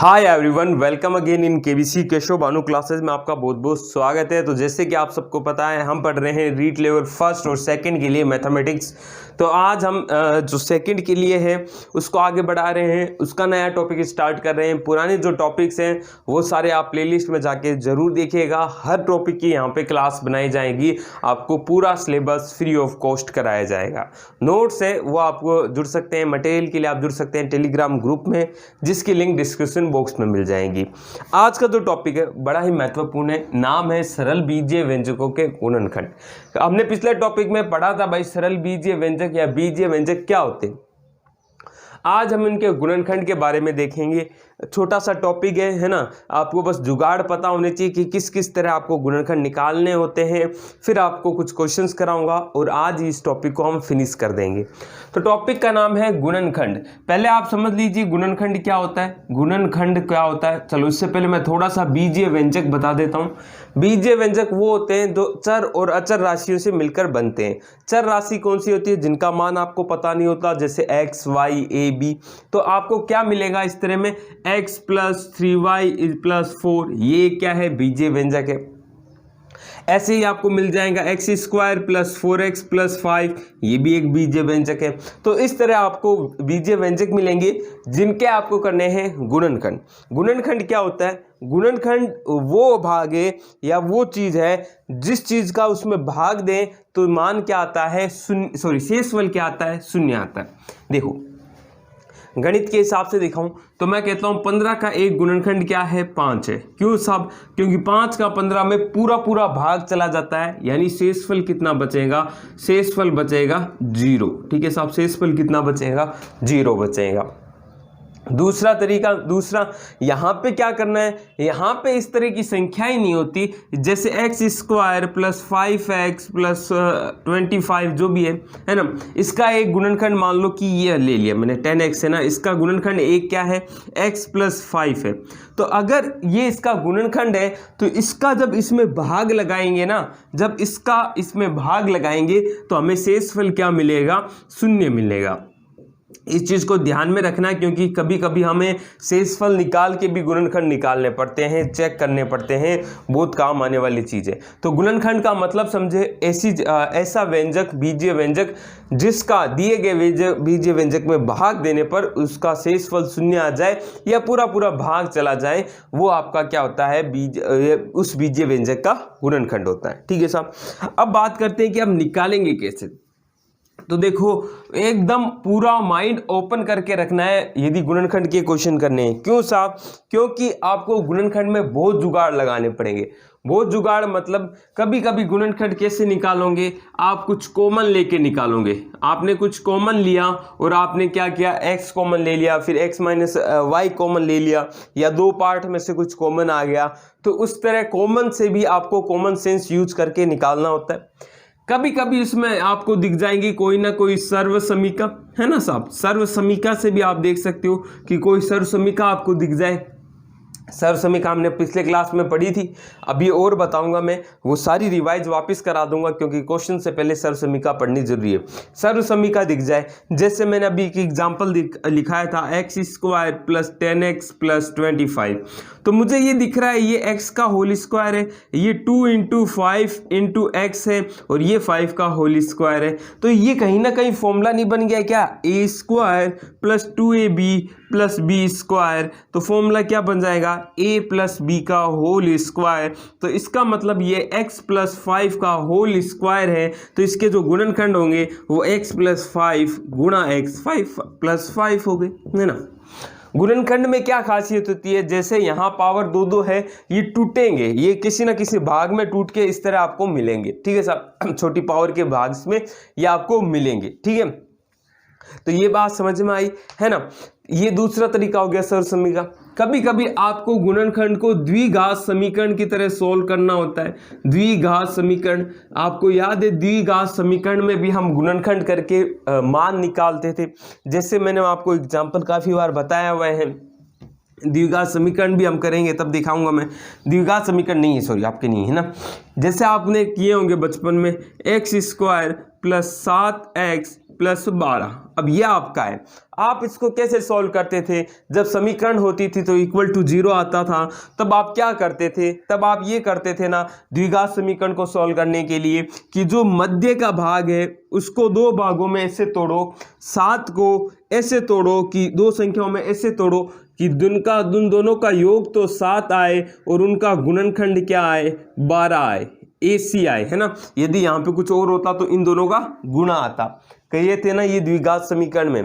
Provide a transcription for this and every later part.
Hi everyone, welcome again in KBC Keshav Bhanu classes में आपका बहुत बहुत स्वागत है। तो जैसे कि आप सबको पता है, हम पढ़ रहे हैं रीट लेवल फर्स्ट और सेकंड के लिए मैथमेटिक्स। तो आज हम जो सेकंड के लिए है उसको आगे बढ़ा रहे हैं, उसका नया टॉपिक स्टार्ट कर रहे हैं। पुराने जो टॉपिक्स हैं वो सारे आप प्लेलिस्ट में जाके ज़रूर देखिएगा। हर टॉपिक की यहाँ पे क्लास बनाई जाएगी, आपको पूरा सिलेबस फ्री ऑफ कॉस्ट कराया जाएगा। नोट्स है वो आपको जुड़ सकते हैं, मटेरियल के लिए आप जुड़ सकते हैं टेलीग्राम ग्रुप में, जिसकी लिंक डिस्क्रिप्शन बॉक्स में मिल जाएंगी। आज का जो टॉपिक है बड़ा ही महत्वपूर्ण है, नाम है सरल बीजीय व्यंजकों के गुणनखंड। हमने पिछले टॉपिक में पढ़ा था भाई सरल बीजीय व्यंजक या बीजीय व्यंजक क्या होते हैं। आज हम इनके गुणनखंड के बारे में देखेंगे। छोटा सा टॉपिक है ना, आपको बस जुगाड़ पता होने चाहिए कि किस किस तरह आपको गुणनखंड निकालने होते हैं। फिर आपको कुछ क्वेश्चंस कराऊंगा और आज इस टॉपिक को हम फिनिश कर देंगे। तो टॉपिक का नाम है गुणनखंड। पहले आप समझ लीजिए गुणनखंड क्या होता है। गुणनखंड क्या होता है, चलो इससे पहले मैं थोड़ा सा बीजीय व्यंजक बता देता हूँ। बीजीय व्यंजक वो होते हैं जो चर और अचर राशियों से मिलकर बनते हैं। चर राशि कौन सी होती है, जिनका मान आपको पता नहीं होता, जैसे x, y, a, b। तो आपको क्या मिलेगा इस तरह में, x + 3y + 4, ये क्या है, बीजीय व्यंजक है। ऐसे ही आपको मिल जाएगा x² + 4x + 5, ये भी एक बीजीय व्यंजक है। तो इस तरह आपको बीजीय व्यंजक मिलेंगे जिनके आपको करने हैं गुणनखंड। गुणनखंड क्या होता है, गुणनखंड वो भाग है या वो चीज है जिस चीज का उसमें भाग दें तो मान क्या आता है, शेषफल क्या आता है, शून्य आता है। देखो गणित के हिसाब से दिखाऊं तो मैं कहता हूं 15 का एक गुणनखंड क्या है, 5 है। क्यों साहब, क्योंकि 5 का 15 में पूरा भाग चला जाता है, यानी शेषफल कितना बचेगा, शेषफल बचेगा 0। ठीक है साहब, शेषफल कितना बचेगा, 0 बचेगा। दूसरा तरीका, यहाँ पे क्या करना है, यहाँ पे इस तरह की संख्याएं नहीं होती, जैसे x² + 5x + 25 जो भी है ना, इसका एक गुणनखंड मान लो कि ये ले लिया मैंने 10x है ना, इसका गुणनखंड एक क्या है, x + 5 है। तो अगर ये इसका गुणनखंड है तो इसका जब इसमें भाग लगाएंगे ना, जब इसका इसमें भाग लगाएंगे तो हमें शेषफल क्या मिलेगा, 0 मिलेगा। इस चीज़ को ध्यान में रखना है, क्योंकि कभी कभी हमें शेषफल निकाल के भी गुणनखंड निकालने पड़ते हैं, चेक करने पड़ते हैं, बहुत काम आने वाली चीज़ है। तो गुणनखंड का मतलब समझे ऐसा व्यंजक, बीजीय व्यंजक जिसका दिए गए बीजीय व्यंजक में भाग देने पर उसका शेषफल 0 आ जाए या पूरा भाग चला जाए, वो आपका क्या होता है, उस बीजीय व्यंजक का गुणनखंड होता है। ठीक है साहब, अब बात करते हैं कि हम निकालेंगे कैसे। तो देखो एकदम पूरा माइंड ओपन करके रखना है यदि गुणनखंड के क्वेश्चन करने हैं। क्यों साहब, क्योंकि आपको गुणनखंड में बहुत जुगाड़ लगाने पड़ेंगे। बहुत जुगाड़ मतलब कभी कभी गुणनखंड कैसे निकालोगे, आप कुछ कॉमन लेके निकालोगे। आपने कुछ कॉमन लिया और आपने क्या किया, x कॉमन ले लिया, फिर x - y कॉमन ले लिया, या 2 पार्ट में से कुछ कॉमन आ गया। तो उस तरह कॉमन से भी आपको कॉमन सेंस यूज करके निकालना होता है। कभी कभी इसमें आपको दिख जाएंगी कोई ना कोई सर्व समीका, है ना साहब। सर्व समीका से भी आप देख सकते हो कि कोई सर्व समीका आपको दिख जाए। सर्व समीका हमने पिछले क्लास में पढ़ी थी, अभी और बताऊंगा मैं, वो सारी रिवाइज वापस करा दूंगा, क्योंकि क्वेश्चन से पहले सर्व समीका पढ़नी जरूरी है। सर्व समीका दिख जाए, जैसे मैंने अभी एक एग्जांपल लिखाया था x² + 10x + 25। तो मुझे ये दिख रहा है ये x का होल स्क्वायर है, ये 2 × 5 × x है और ये 5 का होल स्क्वायर है। तो ये कहीं ना कहीं फॉर्मूला नहीं बन गया क्या, a² + 2ab + b²। तो फॉर्मूला क्या बन जाएगा, a + b का होल स्क्वायर। तो इसका मतलब ये x + 5 का होल स्क्वायर है। तो इसके जो गुणनखंड होंगे वो x + 5 × x, 5 + 5 हो गए, है ना। गुणनखंड में क्या खासियत होती है, जैसे यहाँ पावर 2 है, ये टूटेंगे, ये किसी ना किसी भाग में टूट के इस तरह आपको मिलेंगे। ठीक है साहब, छोटी पावर के भाग में ये आपको मिलेंगे। ठीक है, तो ये बात समझ में आई है ना। ये दूसरा तरीका हो गया सर्व समीका। कभी कभी आपको गुणनखंड को द्विघात समीकरण की तरह सोल्व करना होता है। द्विघात समीकरण आपको याद है, द्विघात समीकरण में भी हम गुणनखंड करके मान निकालते थे। जैसे मैंने आपको एग्जांपल काफ़ी बार बताया हुआ है, द्विघात समीकरण भी हम करेंगे तब दिखाऊंगा मैं। द्विघात समीकरण नहीं है, सॉरी आपके नहीं है ना। जैसे आपने किए होंगे बचपन में x² + 7x प्लस 12। अब ये आपका है। आप इसको कैसे सॉल्व करते थे? जब समीकरण होती थी तो इक्वल टू 0 आता था, तब आप क्या करते थे? तब आप ये करते थे ना, द्विघात समीकरण को सॉल्व करने के लिए कि जो मध्य का भाग है उसको दो भागों में ऐसे तोड़ो, 7 को ऐसे तोड़ो कि दो संख्याओं में ऐसे तोड़ो कि उन दोनों का योग तो 7 आए और उनका गुणनखंड क्या आए? 12 आए, AC आए, है ना। यदि यहाँ पे कुछ और होता तो इन दोनों का गुणा आता। कहिए थे ना ये द्विघात समीकरण में,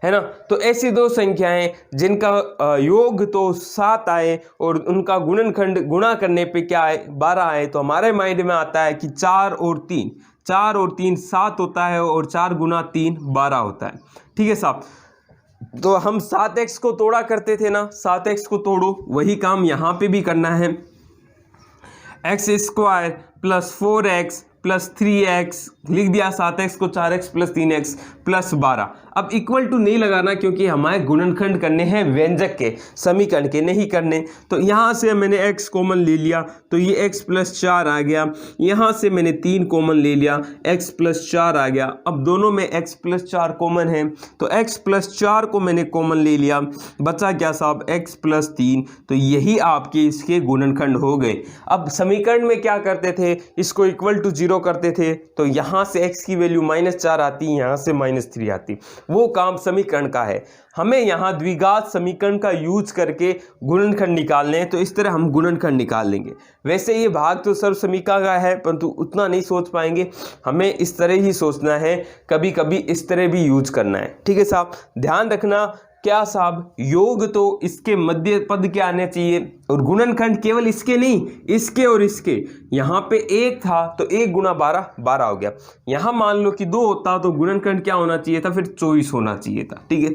है ना। तो ऐसी दो संख्याएं जिनका योग तो 7 आए और उनका गुणनखंड गुणा करने पे क्या आए? 12 आए। तो हमारे माइंड में आता है कि 4 और 3 7 होता है और 4 गुना 3 12 होता है। ठीक है साहब। तो हम 7x को तोड़ा करते थे ना, 7x को तोड़ो, वही काम यहाँ पे भी करना है। x² plus 4x plus 3x लिख दिया, 7x को 4x प्लस 3x प्लस 12। अब इक्वल टू नहीं लगाना क्योंकि हमारे गुणनखंड करने हैं व्यंजक के, समीकरण के नहीं करने। तो यहाँ से मैंने x कॉमन ले लिया तो ये x प्लस 4 आ गया। यहाँ से मैंने 3 कॉमन ले लिया, x प्लस 4 आ गया। अब दोनों में x प्लस 4 कॉमन है तो x प्लस 4 को मैंने कॉमन ले लिया, बचा क्या साहब? x plus 3। तो यही आपके इसके गुणनखंड हो गए। अब समीकरण में क्या करते थे? इसको इक्वल टू 0 करते थे तो यहां से x की वैल्यू -4 आती, यहां से -3 आती। वो काम समीकरण का है। हमें यहां द्विघात समीकरण का यूज करके गुणनखंड निकालने हैं, तो इस तरह हम गुणनखंड निकाल लेंगे। वैसे ये भाग तो सर्वसमीका का है परंतु उतना नहीं सोच पाएंगे, हमें इस तरह ही सोचना है, कभी कभी इस तरह भी यूज करना है। ठीक है साहब, ध्यान रखना। क्या साहब? योग तो इसके मध्य पद के आने चाहिए और गुणनखंड केवल इसके नहीं, इसके और इसके। यहाँ पे 1 था तो 1 गुना 12 12 हो गया। यहाँ मान लो कि 2 होता तो गुणनखंड क्या होना चाहिए था? फिर 24 होना चाहिए था। ठीक है।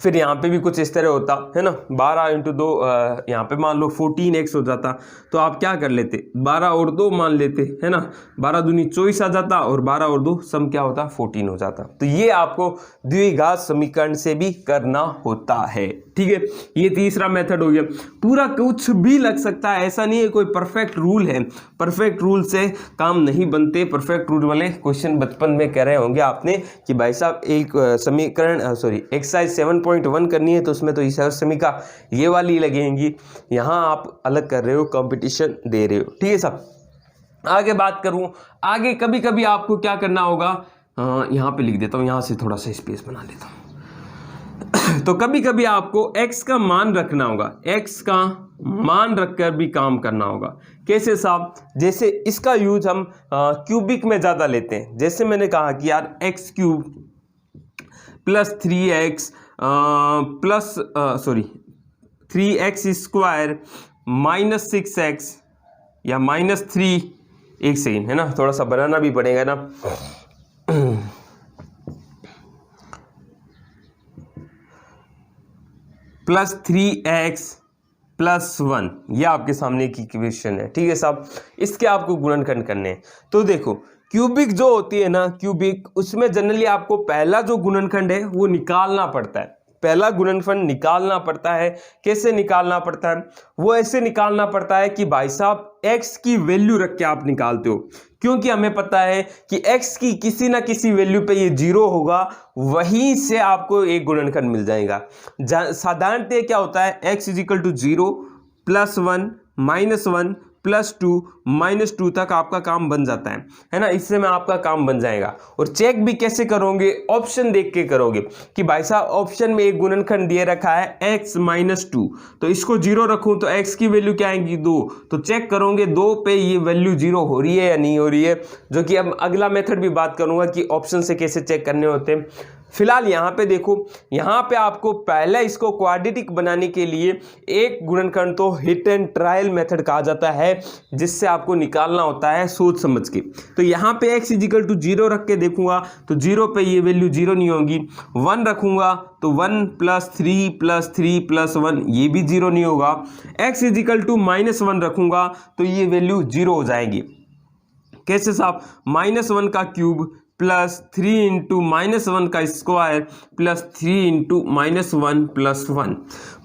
फिर यहाँ पे भी कुछ इस तरह होता है ना, 12 × 2 यहाँ पे मान लो 14x हो जाता तो आप क्या कर लेते? 12 और 2 मान लेते, है ना। 12 दूनी 24 आ जाता और 12 और 2 सम क्या होता? 14 हो जाता। तो ये आपको द्विघात समीकरण से भी करना होता है। ठीक है, ये तीसरा मेथड हो गया। पूरा कुछ भी लग सकता है, ऐसा नहीं है कोई परफेक्ट रूल है। परफेक्ट रूल से काम नहीं बनते। परफेक्ट रूल वाले क्वेश्चन बचपन में कह रहे होंगे आपने कि भाई साहब एक समीकरण एक्सरसाइज 7.1 करनी है तो उसमें तो समीका ये वाली लगेंगी। यहाँ आप अलग कर रहे हो, कंपटीशन दे रहे हो। ठीक है साहब, आगे बात करूँ। आगे कभी कभी आपको क्या करना होगा, यहाँ पे लिख देता हूँ, यहाँ से थोड़ा सा स्पेस बना लेता हूँ। तो कभी कभी आपको x का मान रखना होगा, x का मान रखकर भी काम करना होगा। कैसे साहब? जैसे इसका यूज हम क्यूबिक में ज़्यादा लेते हैं। जैसे मैंने कहा कि यार x³ plus 3x plus 3x² minus 6x या -3, एक सेकेंड, है ना, थोड़ा सा बनाना भी पड़ेगा ना। प्लस 3x प्लस 1, यह आपके सामने की इक्वेशन है। ठीक है साहब, इसके आपको गुणनखंड करने हैं। तो देखो क्यूबिक जो होती है ना, क्यूबिक, उसमें जनरली आपको पहला जो गुणनखंड है वो निकालना पड़ता है। पहला गुणनखंड निकालना पड़ता है। कैसे निकालना पड़ता है? वो ऐसे निकालना पड़ता है कि भाई साहब x की वैल्यू रख के आप निकालते हो, क्योंकि हमें पता है कि x की किसी ना किसी वैल्यू पे ये 0 होगा, वहीं से आपको एक गुणनखंड मिल जाएगा। साधारणतः क्या होता है, x = 0 +1 -1 +2 -2 तक आपका काम बन जाता है ना। इससे में आपका काम बन जाएगा। और चेक भी कैसे करोगे? ऑप्शन देख के करोगे कि भाई साहब ऑप्शन में एक गुणनखंड दिए रखा है x -2, तो इसको 0 रखूं तो x की वैल्यू क्या आएगी? 2। तो चेक करोगे 2 पे ये वैल्यू 0 हो रही है या नहीं हो रही है, जो कि अब अगला मेथड भी बात करूंगा कि ऑप्शन से कैसे चेक करने होते हैं। फिलहाल यहाँ पे देखो, यहाँ पे आपको पहले इसको क्वाड्रेटिक बनाने के लिए एक गुणनखंड तो हिट एंड ट्रायल मेथड कहा जाता है, जिससे आपको निकालना होता है सोच समझ के। तो यहाँ पे x = 0 रख के देखूंगा तो 0 पे ये वैल्यू 0 नहीं होगी। 1 रखूंगा तो 1 + 3 + 3 + 1, ये भी 0 नहीं होगा। x = -1 रखूंगा तो ये वैल्यू 0 हो जाएगी। कैसे साहब? -1 का क्यूब प्लस 3 इंटू -1 का स्क्वायर प्लस 3 इंटू -1 प्लस 1,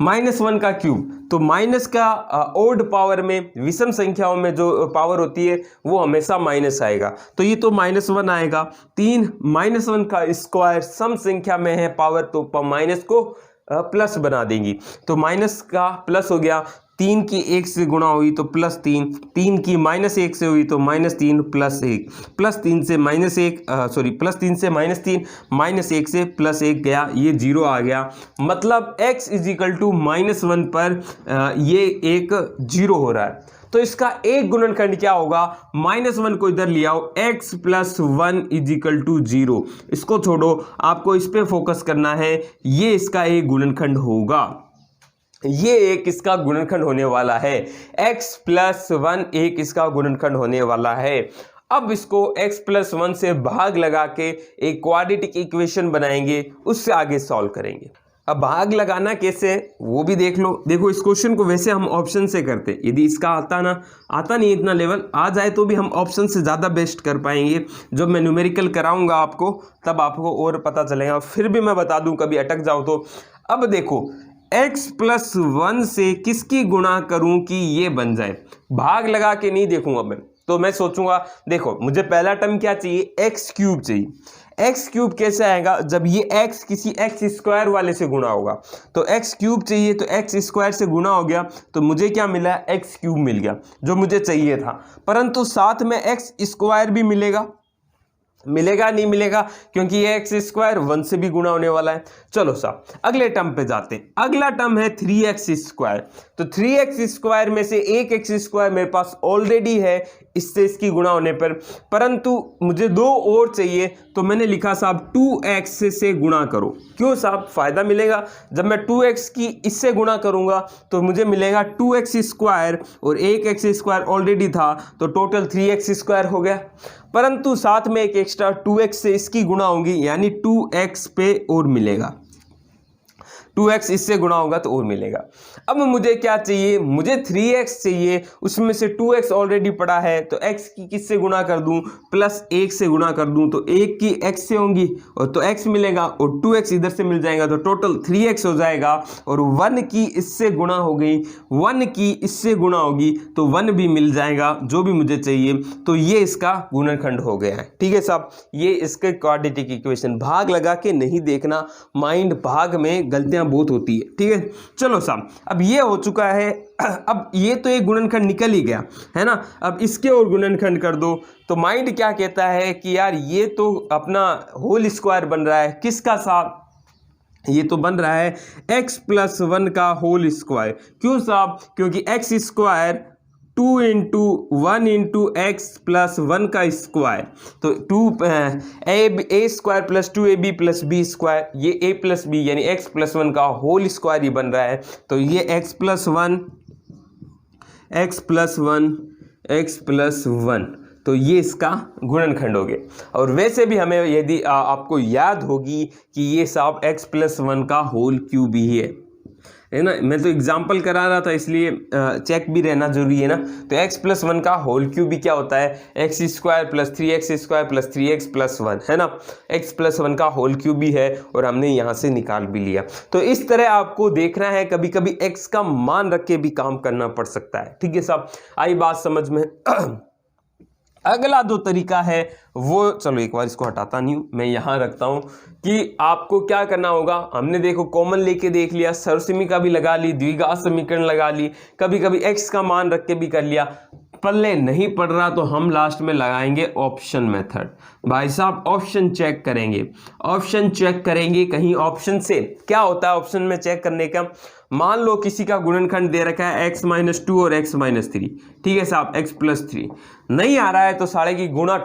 -1 का क्यूब। तो माइनस का ओड पावर में, विषम संख्याओं में जो पावर होती है वो हमेशा माइनस आएगा, तो ये तो -1 आएगा। 3 -1 का स्क्वायर सम संख्या में है पावर, तो माइनस को प्लस बना देंगी, तो माइनस का प्लस हो गया। 3 की 1 से गुणा हुई तो +3, 3 की -1 से हुई तो -3 प्लस 1, +3 से -1 +3 से -3, -1 से +1 गया, ये 0 आ गया। मतलब x = -1 पर ये एक 0 हो रहा है। तो इसका एक गुणनखंड क्या होगा, -1 को इधर ले आओ, x + 1 = 0। इसको छोड़ो, आपको इस पे फोकस करना है, ये इसका एक गुणनखंड होगा, ये एक इसका गुणनखंड होने वाला है। x + 1 एक इसका गुणनखंड होने वाला है। अब इसको x + 1 से भाग लगा के एक क्वाड्रेटिक इक्वेशन बनाएंगे, उससे आगे सॉल्व करेंगे। अब भाग लगाना कैसे वो भी देख लो। देखो, इस क्वेश्चन को वैसे हम ऑप्शन से करते, यदि इसका आता नहीं इतना लेवल आ जाए तो भी हम ऑप्शन से ज़्यादा बेस्ट कर पाएंगे। जब मैं न्यूमेरिकल कराऊंगा आपको तब आपको और पता चलेगा, फिर भी मैं बता दूं कभी अटक जाओ तो। अब देखो, x + 1 से किसकी गुणा करूं कि ये बन जाए, भाग लगा के नहीं देखूंगा मैं, तो मैं सोचूंगा देखो मुझे पहला टर्म क्या चाहिए, x³ चाहिए। x³ कैसे आएगा, जब ये x किसी x² वाले से गुणा होगा, तो x³ चाहिए, तो x² से गुणा हो गया, तो मुझे क्या मिला, x³ मिल गया जो मुझे चाहिए था। परंतु साथ में x² भी मिलेगा नहीं मिलेगा, क्योंकि ये x² 1 से भी गुणा होने वाला है। चलो साहब अगले टर्म पे जाते हैं। अगला टर्म है 3x²। तो 3x² में से एक x² मेरे पास ऑलरेडी है, इससे इसकी गुणा होने पर, परंतु मुझे 2 और चाहिए, तो मैंने लिखा साहब 2x से गुणा करो। क्यों साहब, फायदा मिलेगा। जब मैं 2x की इससे गुणा करूंगा तो मुझे मिलेगा 2x² और एक x² ऑलरेडी था, तो टोटल 3x² हो गया। परंतु साथ में एक एक्स्ट्रा 2x से इसकी गुणा होगी, यानी 2x पे और मिलेगा, 2x इससे गुणा होगा तो और मिलेगा। अब मुझे क्या चाहिए, मुझे 3x चाहिए, उसमें से 2x ऑलरेडी पड़ा है, तो x की किससे गुणा कर दूं, +1 से गुणा कर दूं, तो 1 की x से होंगी और तो x मिलेगा, और 2x इधर से मिल जाएगा, तो टोटल 3x हो जाएगा। और 1 की इससे गुणा हो गई, 1 की इससे गुणा होगी, तो 1 भी मिल जाएगा जो भी मुझे चाहिए। तो ये इसका गुणनखंड हो गया है। ठीक है साहब, ये इसके क्वाड्रेटिक इक्वेशन। भाग लगा के नहीं देखना, माइंड भाग में गलतियां बहुत होती है। ठीक है, चलो साहब अब ये हो चुका है। अब ये तो एक गुणनखंड निकल ही गया है ना, अब इसके और गुणनखंड कर दो, तो माइंड क्या कहता है कि यार ये तो अपना होल स्क्वायर बन रहा है। किसका साहब, ये तो बन रहा है x + 1 का होल स्क्वायर। क्यों साहब, क्योंकि x² 2 × 1 × x + 1 का स्क्वायर, तो a² + 2ab + b², ये a + b यानी x + 1 का होल स्क्वायर ही बन रहा है। तो ये x + 1, तो ये इसका गुणनखंड हो गया। और वैसे भी हमें यदि आपको याद होगी कि ये साहब x + 1 का होल क्यूब ही है ना, मैं तो एग्जाम्पल करा रहा था इसलिए चेक भी रहना जरूरी है ना। तो x + 1 का होल क्यूब भी क्या होता है, x² + 3x² + 3x + 1 है ना, x + 1 का होल क्यूब भी है, और हमने यहाँ से निकाल भी लिया। तो इस तरह आपको देखना है, कभी कभी x का मान रख के भी काम करना पड़ सकता है। ठीक है साहब, आई बात समझ में। अगला 2 तरीका है वो, चलो एक बार इसको हटाता नहीं हूँ, मैं यहाँ रखता हूँ कि आपको क्या करना होगा। हमने देखो कॉमन लेके देख लिया, सर्वसमीका भी लगा ली, द्विघात समीकरण लगा ली, कभी कभी x का मान रख के भी कर लिया। पल्ले नहीं पड़ रहा तो हम लास्ट में लगाएंगे ऑप्शन मेथड। भाई साहब ऑप्शन चेक करेंगे, कहीं ऑप्शन से क्या होता है, ऑप्शन में चेक करने का। मान लो किसी का गुणनखंड दे रखा है x - 2 और x - 3, ठीक है साहब, x + 3 नहीं आ रहा है तो सारे की गुणा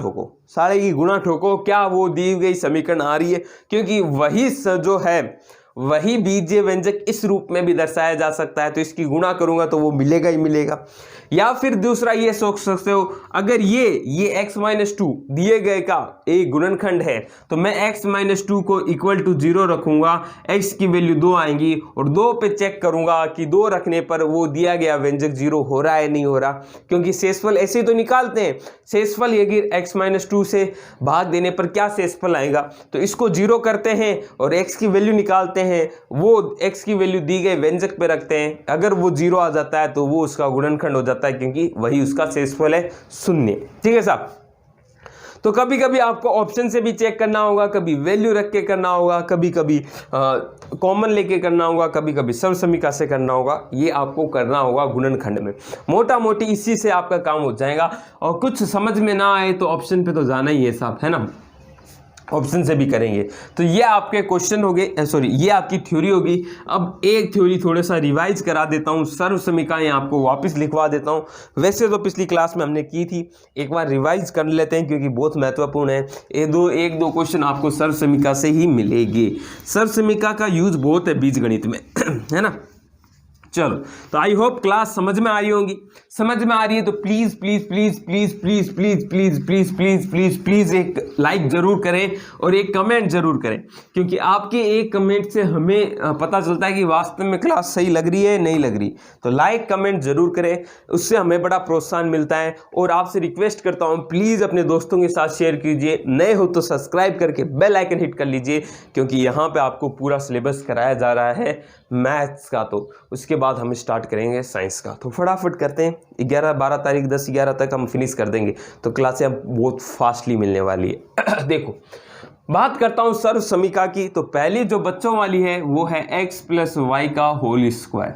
ठोको, क्या वो दी गई समीकरण आ रही है, क्योंकि वही जो है वही बीजीय व्यंजक इस रूप में भी दर्शाया जा सकता है, तो इसकी गुणा करूंगा तो वो मिलेगा ही मिलेगा। या फिर दूसरा ये सोच सकते हो, अगर ये x - 2 दिए गए का एक गुणनखंड है तो मैं x माइनस 2 को इक्वल टू 0 रखूंगा, x की वैल्यू 2 आएंगी और 2 पे चेक करूंगा कि 2 रखने पर वो दिया गया व्यंजक 0 हो रहा है नहीं हो रहा, क्योंकि शेषफल ऐसे ही तो निकालते हैं। शेषफल ये कि x माइनस 2 से भाग देने पर क्या शेषफल आएगा, तो इसको 0 करते हैं और x की वैल्यू निकालते हैं, वो x की वैल्यू दी गई व्यंजक पे रखते हैं, अगर वो 0 आ जाता है तो वो उसका गुणनखंड हो जाता है, क्योंकि वही उसका शेषफल है 0। ठीक है साहब। तो कभी कभी आपको ऑप्शन से भी चेक करना होगा, कभी वैल्यू रख के करना होगा, कभी कभी कॉमन लेके करना होगा, कभी कभी सर्वसमीका से करना होगा, ये आपको करना होगा गुणनखंड में। मोटा मोटी इसी से आपका काम हो जाएगा, और कुछ समझ में ना आए तो ऑप्शन पे तो जाना ही है साहब, है ना, ऑप्शन से भी करेंगे। तो ये आपके क्वेश्चन हो गए, सॉरी ये आपकी थ्योरी होगी। अब एक थ्योरी थोड़ा सा रिवाइज करा देता हूँ, सर्वसमीकाएं आपको वापस लिखवा देता हूँ। वैसे तो पिछली क्लास में हमने की थी, एक बार रिवाइज कर लेते हैं क्योंकि बहुत महत्वपूर्ण है। एक दो क्वेश्चन आपको सर्वसमीका से ही मिलेंगे। सर्वसमीका का यूज बहुत है बीजगणित में है ना। चलो, तो आई होप क्लास समझ में आई होगी। समझ में आ रही है तो please please please please please please please please please please please एक लाइक ज़रूर करें और एक कमेंट ज़रूर करें, क्योंकि आपके एक कमेंट से हमें पता चलता है कि वास्तव में क्लास सही लग रही है नहीं लग रही। तो लाइक कमेंट ज़रूर करें, उससे हमें बड़ा प्रोत्साहन मिलता है। और आपसे रिक्वेस्ट करता हूँ प्लीज़ अपने दोस्तों के साथ शेयर कीजिए, नए हो तो सब्सक्राइब करके बेल आइकन हिट कर लीजिए, क्योंकि यहाँ पर आपको पूरा सिलेबस कराया जा रहा है मैथ्स का, तो उसके बाद हम स्टार्ट करेंगे साइंस का। तो फटाफट करते हैं, 11-12 तारीख 10-11 तक हम फिनिश कर देंगे, तो क्लासें अब बहुत फास्टली मिलने वाली है। देखो, बात करता हूँ सर्वसमीका की। तो पहली जो बच्चों वाली है वो है x प्लस वाई का whole square,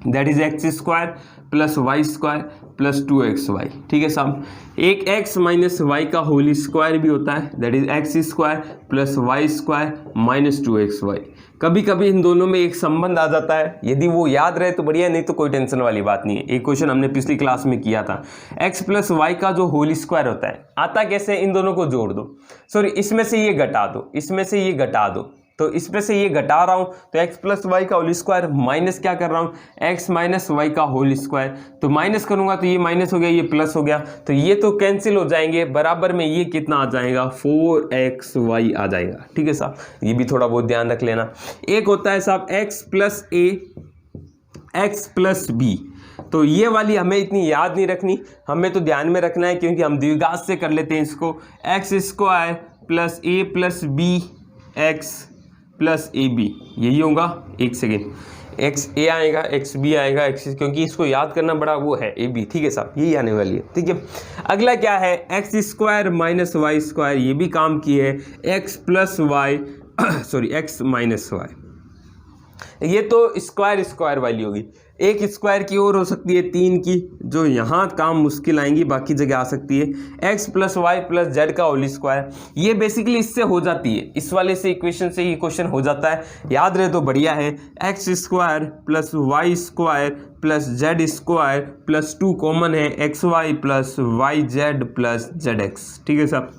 that is x square plus Y square plus 2xy। ठीक है साहब। एक x माइनस वाई का होल स्क्वायर भी होता है, that is x square plus Y square minus 2xy। कभी कभी इन दोनों में एक संबंध आ जाता है, यदि वो याद रहे तो बढ़िया, नहीं तो कोई टेंशन वाली बात नहीं है। एक क्वेश्चन हमने पिछली क्लास में किया था, x प्लस वाई का जो होल स्क्वायर होता है आता कैसे, इन दोनों को जोड़ दो, सॉरी इसमें से ये घटा दो, इसमें से ये घटा दो, तो इसमें से ये घटा रहा हूँ तो x प्लस वाई का होल स्क्वायर माइनस क्या कर रहा हूँ, x माइनस वाई का होल स्क्वायर। तो माइनस करूँगा तो ये माइनस हो गया, ये प्लस हो गया, तो ये तो कैंसिल हो जाएंगे, बराबर में ये कितना आ जाएगा, 4xy आ जाएगा। ठीक है साहब, ये भी थोड़ा बहुत ध्यान रख लेना। एक होता है साहब x plus a x plus b, तो ये वाली हमें इतनी याद नहीं रखनी, हमें तो ध्यान में रखना है क्योंकि हम द्विघात से कर लेते हैं इसको। X square plus a plus b x plus A b, यही होगा। एक सेकेंड, एक्स ए आएगा, एक्स बी आएगा, एक्स, क्योंकि इसको याद करना बड़ा वो है ए बी। ठीक है साहब, यही आने वाली है। ठीक है, अगला क्या है, x square minus y square, ये भी काम की है। X plus y sorry x minus y, ये तो स्क्वायर स्क्वायर वाली होगी। एक स्क्वायर की और हो सकती है 3 की, जो यहाँ काम मुश्किल आएंगी, बाकी जगह आ सकती है। X plus y plus z का होल स्क्वायर, ये बेसिकली इससे हो जाती है, इस वाले से इक्वेशन से ये क्वेश्चन हो जाता है, याद रहे तो बढ़िया है। X square plus Y square plus Z square plus 2 common है, x Y plus Y Z plus Z x. ठीक है साहब,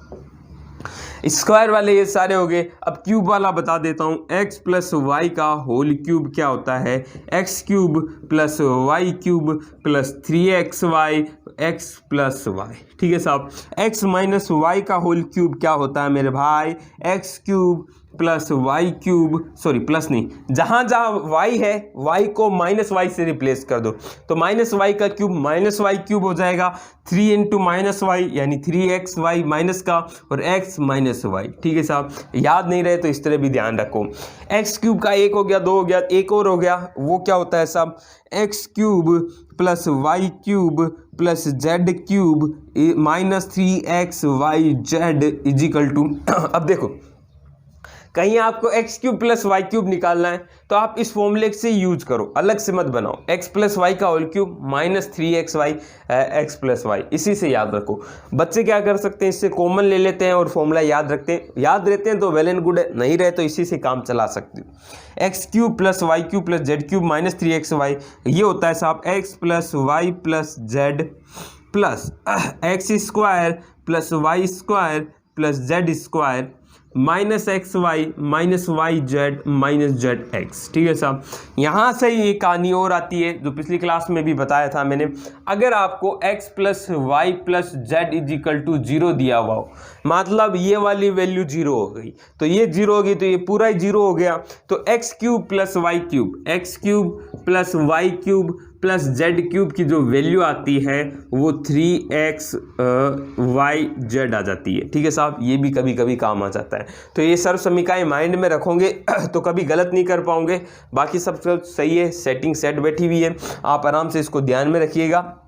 स्क्वायर वाले ये सारे हो गए। अब क्यूब वाला बता देता हूँ, x प्लस वाई का होल क्यूब क्या होता है, x cube plus y cube plus 3xy x plus y. ठीक है साहब, x माइनस वाई का होल क्यूब क्या होता है मेरे भाई, x cube plus y cube, sorry plus नहीं, जहाँ जहाँ वाई है वाई को माइनस वाई से रिप्लेस कर दो, तो माइनस वाई का क्यूब माइनस वाई क्यूब हो जाएगा, 3 इंटू माइनस वाई यानी 3xy माइनस का, और x माइनस वाई। ठीक है साहब, याद नहीं रहे तो इस तरह भी ध्यान रखो। एक्स क्यूब का एक हो गया, 2 हो गया, एक और हो गया, वो क्या होता है साहब, x cube plus y cube plus z cube minus 3xy z is equal to, अब देखो कहीं आपको x cube plus y cube निकालना है तो आप इस फॉर्मूले से यूज करो, अलग से मत बनाओ। एक्स प्लस वाई का whole cube minus 3xy x plus y, इसी से याद रखो। बच्चे क्या कर सकते हैं, इससे कॉमन ले लेते हैं और फॉर्मूला याद रखते हैं, याद रहते हैं तो वेल एंड गुड है, नहीं रहे तो इसी से काम चला सकते हो। X cube plus y cube plus z cube minus 3xy, ये होता है साहब x plus y plus z plus x square plus Y square plus Z square minus x y minus y z minus z x. ठीक है साहब, यहाँ से ये कहानी और आती है जो पिछली क्लास में भी बताया था मैंने। अगर आपको x plus y plus z is equal to 0 दिया हुआ हो, मतलब ये वाली वैल्यू 0 हो गई, तो ये 0 होगी तो ये पूरा ही 0 हो गया। तो x cube plus y cube, x cube plus y cube plus z cube की जो वैल्यू आती है वो 3x वाई जेड आ जाती है। ठीक है साहब, ये भी कभी कभी काम आ जाता है। तो ये सर्व समीकरणें माइंड में रखोगे तो कभी गलत नहीं कर पाओगे। बाकी सब सही है, सेटिंग सेट बैठी हुई है, आप आराम से इसको ध्यान में रखिएगा,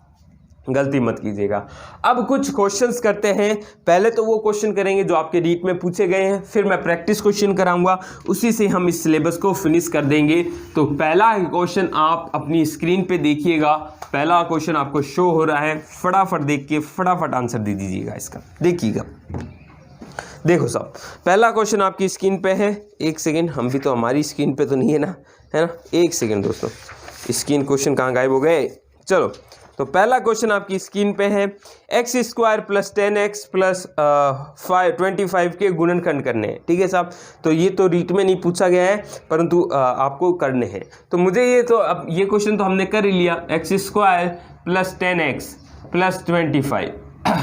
गलती मत कीजिएगा। अब कुछ क्वेश्चंस करते हैं। पहले तो वो क्वेश्चन करेंगे जो आपके रीट में पूछे गए हैं, फिर मैं प्रैक्टिस क्वेश्चन कराऊंगा, उसी से हम इस सिलेबस को फिनिश कर देंगे। तो पहला क्वेश्चन आप अपनी स्क्रीन पे देखिएगा, पहला क्वेश्चन आपको शो हो रहा है, फटाफट देख के फटाफट आंसर दे दीजिएगा इसका। देखिएगा, देखो साहब, पहला क्वेश्चन आपकी स्क्रीन पे है। एक सेकेंड, हम भी तो हमारी स्क्रीन पे तो नहीं है ना, है ना। एक सेकेंड दोस्तों, स्क्रीन क्वेश्चन कहाँ गायब हो गए। चलो, तो पहला क्वेश्चन आपकी स्क्रीन पे है, x square plus 10x plus 25 के गुणनखंड करने हैं। ठीक है साहब, तो ये तो रीट में नहीं पूछा गया है, परंतु आपको करने हैं। तो मुझे ये तो अब ये क्वेश्चन तो हमने कर ही लिया, x square plus 10x plus 25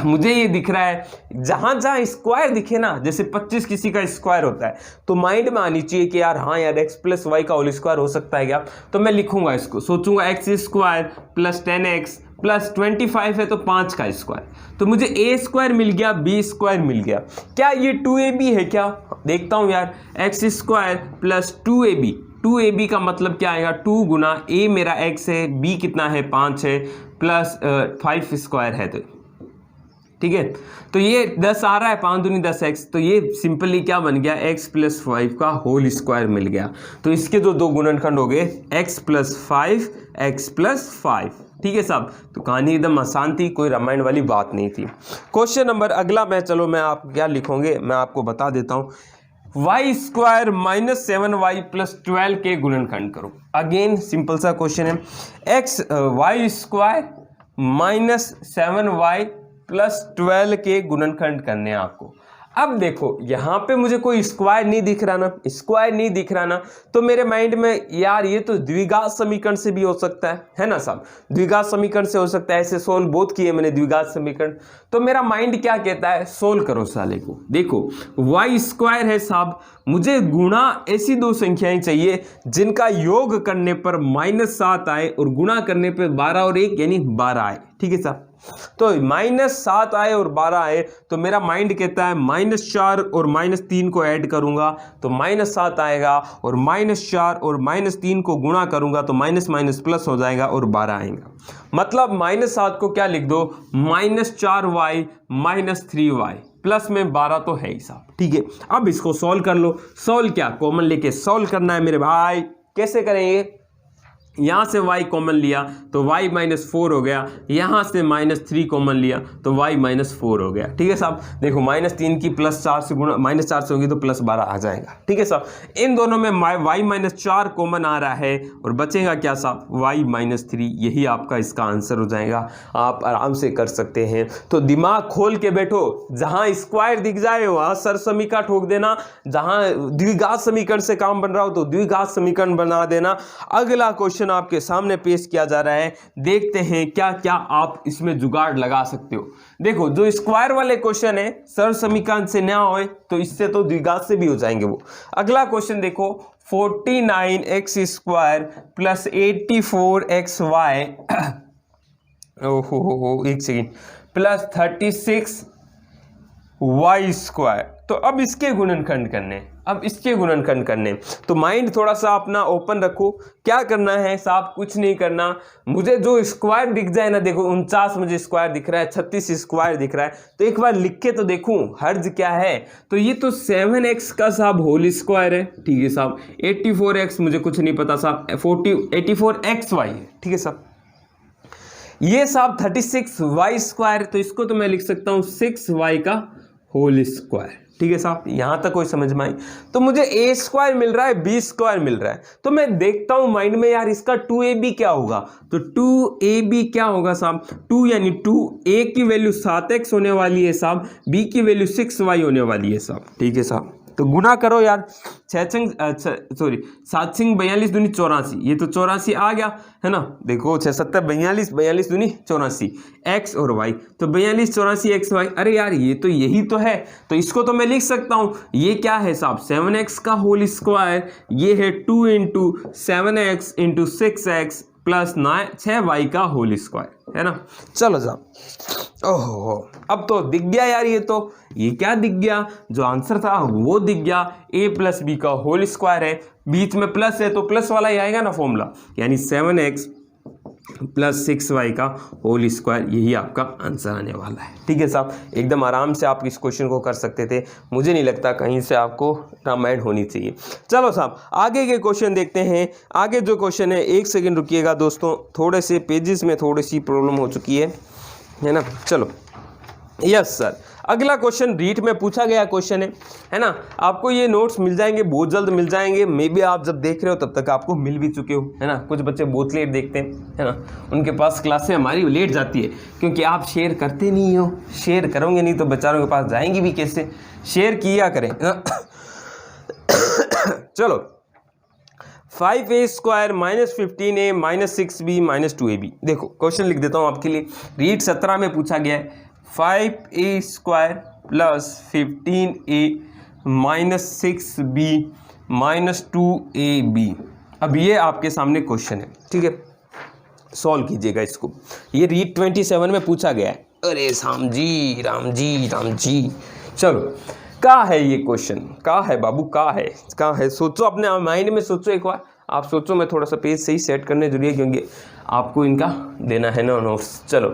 मुझे ये दिख रहा है, जहां जहां स्क्वायर दिखे ना, जैसे 25 किसी का स्क्वायर होता है तो माइंड में आनी चाहिए कि यार हाँ यार x प्लस वाई का होल स्क्वायर हो सकता है क्या। तो मैं लिखूंगा इसको, सोचूंगा x square plus 10x plus 25 है तो 5 का स्क्वायर, तो मुझे a स्क्वायर मिल गया, b स्क्वायर मिल गया। क्या ये 2ab है क्या, देखता हूँ यार। X square plus 2ab, 2ab का मतलब क्या आएगा, 2 गुना a मेरा x है, b कितना है 5 है, प्लस 5 स्क्वायर है, तो ठीक है। तो ये 10 आ रहा है, 5 दूनी 10x, तो ये सिंपली क्या बन गया, x प्लस 5 का होल स्क्वायर मिल गया। तो इसके जो दो गुणनखंड हो गए, x प्लस 5 x प्लस 5। ठीक है साहब, तो कहानी एकदम आसान थी, कोई रामायण वाली बात नहीं थी। क्वेश्चन नंबर अगला मैं आप क्या लिखोगे मैं आपको बता देता हूँ। Y square minus 7y plus 12 के गुणनखंड करो। अगेन सिंपल सा क्वेश्चन है, x y square minus 7y plus 12 के गुणनखंड करने हैं आपको। अब देखो यहाँ पे मुझे कोई स्क्वायर नहीं दिख रहा ना, स्क्वायर नहीं दिख रहा ना, तो मेरे माइंड में यार ये तो द्विघात समीकरण से भी हो सकता है ना साहब, द्विघात समीकरण से हो सकता है। ऐसे सोल्व बहुत किए मैंने द्विघात समीकरण। तो मेरा माइंड क्या कहता है, सोल्व करो साले को। देखो वाई स्क्वायर है साहब, मुझे गुणा ऐसी दो संख्याएं चाहिए जिनका योग करने पर -7 आए और गुणा करने पर 12 और 1 यानी 12 आए। ठीक है साहब, तो -7 आए और 12 आए, तो मेरा माइंड कहता है -4 और -3 को ऐड करूंगा तो -7 आएगा, और -4 और -3 को गुणा करूंगा तो माइनस माइनस प्लस हो जाएगा और 12 आएगा। मतलब -7 को क्या लिख दो, -4y -3y, प्लस में 12 तो है ही साहब। ठीक है, अब इसको सॉल्व कर लो। सॉल्व क्या, कॉमन लेके सॉल्व करना है मेरे भाई। कैसे करेंगे, यहाँ से y कॉमन लिया तो y -4 हो गया, यहाँ से -3 कॉमन लिया तो y -4 हो गया। ठीक है साहब, देखो -3 की +4 से गुणा -4 से होगी तो +12 आ जाएगा। ठीक है साहब, इन दोनों में y -4 कॉमन आ रहा है और बचेगा क्या साहब, y -3। यही आपका इसका आंसर हो जाएगा। आप आराम से कर सकते हैं। तो दिमाग खोल के बैठो, जहाँ स्क्वायर दिख जाए वहाँ सर्व समीकरण ठोक देना, जहाँ द्विघात समीकरण से काम बन रहा हो तो द्विघात समीकरण बना देना। अगला क्वेश्चन आपके सामने पेश किया जा रहा है, देखते हैं क्या क्या आप इसमें जुगाड़ लगा सकते हो। देखो जो स्क्वायर वाले क्वेश्चन है सर्व समीकरण से ना होए तो इससे तो द्विघात से भी हो जाएंगे वो। अगला क्वेश्चन देखो, 49x स्क्वायर प्लस 84xy ओहो एक सेकेंड प्लस 36y स्क्वायर। तो अब इसके गुणनखंड करने, अब इसके गुणनखंड करने, तो माइंड थोड़ा सा अपना ओपन रखो। क्या करना है साहब, कुछ नहीं करना। मुझे जो स्क्वायर दिख जाए ना, देखो 49 मुझे स्क्वायर दिख रहा है, 36 स्क्वायर दिख रहा है, तो एक बार लिख के तो देखूं हर्ज क्या है। तो ये तो 7x का साहब होल स्क्वायर है। ठीक है साहब, 84x मुझे कुछ नहीं पता साहब, 84xy है। ठीक है साहब, ये साहब 36y स्क्वायर, तो इसको तो मैं लिख सकता हूँ 6y का होल स्क्वायर। ठीक है साहब, यहां तक कोई समझ में आई। तो मुझे a स्क्वायर मिल रहा है, b स्क्वायर मिल रहा है, तो मैं देखता हूं माइंड में यार इसका 2ab क्या होगा। तो 2ab क्या होगा साहब, 2 यानी 2, a की वैल्यू 7x होने वाली है साहब, b की वैल्यू 6y होने वाली है साहब। ठीक है साहब, तो गुना करो यार, 7 सिंग 42 दूनी 84, ये तो 84 आ गया है ना। देखो 6 7 42, 42 दूनी 84, एक्स और वाई, तो 42 84 एक्स वाई। अरे यार ये तो यही तो है, तो इसको तो मैं लिख सकता हूँ, ये क्या है साहब 7x का होल स्क्वायर, ये है 2 into 7x into 6x plus 6y का होल स्क्वायर, है ना। चलो साहब, ओहो अब तो दिख गया यार, ये क्या दिख गया, जो आंसर था वो दिख गया, a प्लस बी का होल स्क्वायर है, बीच में प्लस है तो प्लस वाला ही आएगा ना फॉर्मूला, यानी 7x प्लस 6y का होल स्क्वायर, यही आपका आंसर आने वाला है। ठीक है साहब, एकदम आराम से आप इस क्वेश्चन को कर सकते थे, मुझे नहीं लगता कहीं से आपको रामायण होनी चाहिए। चलो साहब आगे के क्वेश्चन देखते हैं। आगे जो क्वेश्चन है, एक सेकेंड रुकिएगा दोस्तों, थोड़े से पेजेस में थोड़ी सी प्रॉब्लम हो चुकी है ना। चलो यस सर, अगला क्वेश्चन रीट में पूछा गया क्वेश्चन है ना। आपको ये नोट्स मिल जाएंगे, बहुत जल्द मिल जाएंगे, मे बी आप जब देख रहे हो तब तक आपको मिल भी चुके हो, है ना। कुछ बच्चे बहुत लेट देखते हैं, है ना, उनके पास क्लासें हमारी लेट जाती है, क्योंकि आप शेयर करते नहीं हो। शेयर करोगे नहीं तो बेचारों के पास जाएंगी भी कैसे, शेयर किया करें ना। चलो 5a square minus 15a minus 6b minus 2ab, देखो क्वेश्चन लिख देता हूँ आपके लिए, रीट 17 में पूछा गया है 5a square plus 15a minus 6b minus 2ab। अब ये आपके सामने क्वेश्चन है, ठीक है, सॉल्व कीजिएगा इसको, ये रीट 27 में पूछा गया है। अरे राम जी राम जी राम जी, चलो कहाँ है ये क्वेश्चन, कहाँ है बाबू, कहाँ है, सोचो अपने माइंड में, सोचो एक बार, आप सोचो, मैं थोड़ा सा पेज सही सेट करने जरूरी है, क्योंकि आपको इनका देना है ना नोट्स। चलो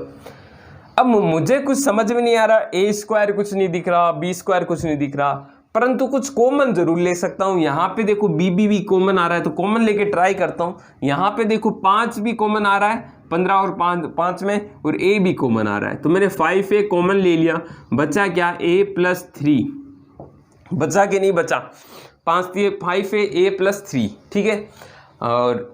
अब मुझे कुछ समझ में नहीं आ रहा, ए स्क्वायर कुछ नहीं दिख रहा, बी स्क्वायर कुछ नहीं दिख रहा, परंतु कुछ कॉमन जरूर ले सकता हूँ। यहाँ पे देखो बी कॉमन आ रहा है, तो कॉमन लेके ट्राई करता हूँ। यहाँ पे देखो 5 भी कॉमन आ रहा है, 15 और 5 में, और ए भी कॉमन आ रहा है, तो मैंने 5a कॉमन ले लिया, बचा क्या a प्लस 3, बचा कि नहीं बचा, 5a प्लस 3, ठीक है। और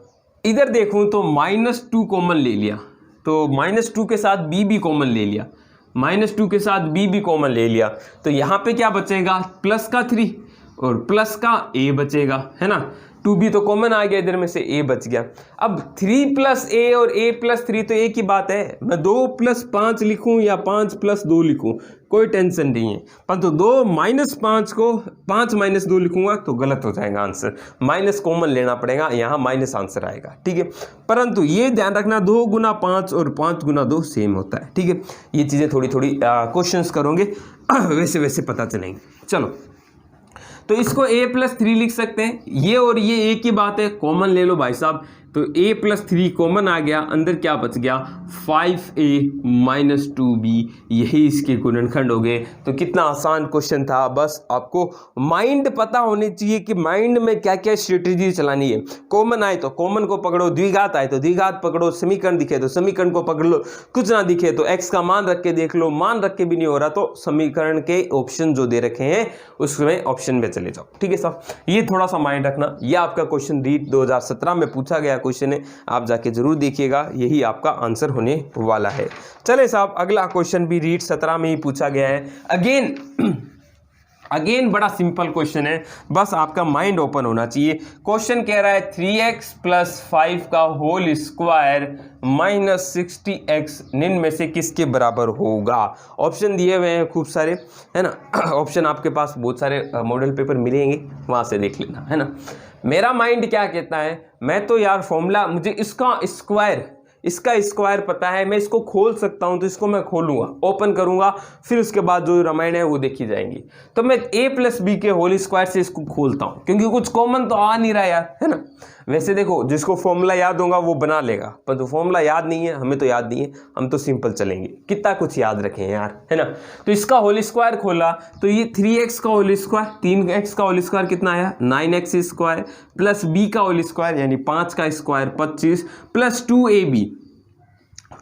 इधर देखूं तो -2 कॉमन ले लिया, तो -2 के साथ b भी कॉमन ले लिया, -2 के साथ b भी कॉमन ले लिया, तो यहाँ पे क्या बचेगा, प्लस का 3 और प्लस का a बचेगा, है ना। 2b तो कॉमन आ गया इधर में से, a बच गया। अब 3 प्लस a और a प्लस 3 तो एक ही बात है, मैं 2 प्लस 5 लिखूं या 5 प्लस 2 लिखूं, कोई टेंशन नहीं है, परंतु 2 माइनस 5 को 5 माइनस 2 लिखूंगा तो गलत हो जाएगा आंसर, माइनस कॉमन लेना पड़ेगा, यहाँ माइनस आंसर आएगा, ठीक है। परंतु ये ध्यान रखना 2 गुना 5 और 5 गुना 2 सेम होता है, ठीक है। ये चीज़ें थोड़ी थोड़ी क्वेश्चंस करोगे वैसे वैसे पता चलेंगे। चलो तो इसको a प्लस 3 लिख सकते हैं, ये और ये एक ही बात है, कॉमन ले लो भाई साहब, तो a प्लस 3 कॉमन आ गया, अंदर क्या बच गया 5a माइनस 2b, यही इसके गुणनखंड हो गए। तो कितना आसान क्वेश्चन था, बस आपको माइंड पता होनी चाहिए कि माइंड में क्या क्या स्ट्रेटेजी चलानी है। कॉमन आए तो कॉमन को पकड़ो, द्विघात आए तो द्विघात पकड़ो, समीकरण दिखे तो समीकरण को पकड़ लो, कुछ ना दिखे तो x का मान रख के देख लो, मान रख के भी नहीं हो रहा तो समीकरण के ऑप्शन जो दे रखे हैं उसमें ऑप्शन में चले जाओ, ठीक है साहब। ये थोड़ा सा माइंड रखना, ये आपका क्वेश्चन रीट 2017 में पूछा गया क्वेश्चन है, आप जाके जरूर देखिएगा, यही आपका आंसर होने वाला है। चले साहब अगला क्वेश्चन भी रीट 17 में ही पूछा गया है। अगेन बड़ा सिंपल क्वेश्चन है, बस आपका माइंड ओपन होना चाहिए। क्वेश्चन कह रहा है 3x प्लस 5 का होल स्क्वायर माइनस 60x निम्न में से किसके बराबर होगा। ऑप्शन दिए हुए हैं खूब सारे, है ना। ऑप्शन आपके पास बहुत सारे मॉडल पेपर मिलेंगे, वहां से देख लेना, है ना। मेरा माइंड क्या कहता है, मैं तो यार फॉर्मूला, मुझे इसका स्क्वायर पता है, मैं इसको खोल सकता हूं, तो इसको मैं खोलूंगा, ओपन करूंगा, फिर उसके बाद जो रामायण है वो देखी जाएंगी। तो मैं a प्लस बी के होल स्क्वायर से इसको खोलता हूं, क्योंकि कुछ कॉमन तो आ नहीं रहा यार, है ना। वैसे देखो जिसको फॉर्मूला याद होगा वो बना लेगा, पर तो फॉर्मूला याद नहीं है, हमें तो याद नहीं है, हम तो सिंपल चलेंगे, कितना कुछ याद रखें यार, है ना। तो इसका होल स्क्वायर खोला तो ये 3x का होल स्क्वायर, 3x का होल स्क्वायर कितना आया 9x स्क्वायर, प्लस b का होल स्क्वायर यानी 5 का स्क्वायर 25, प्लस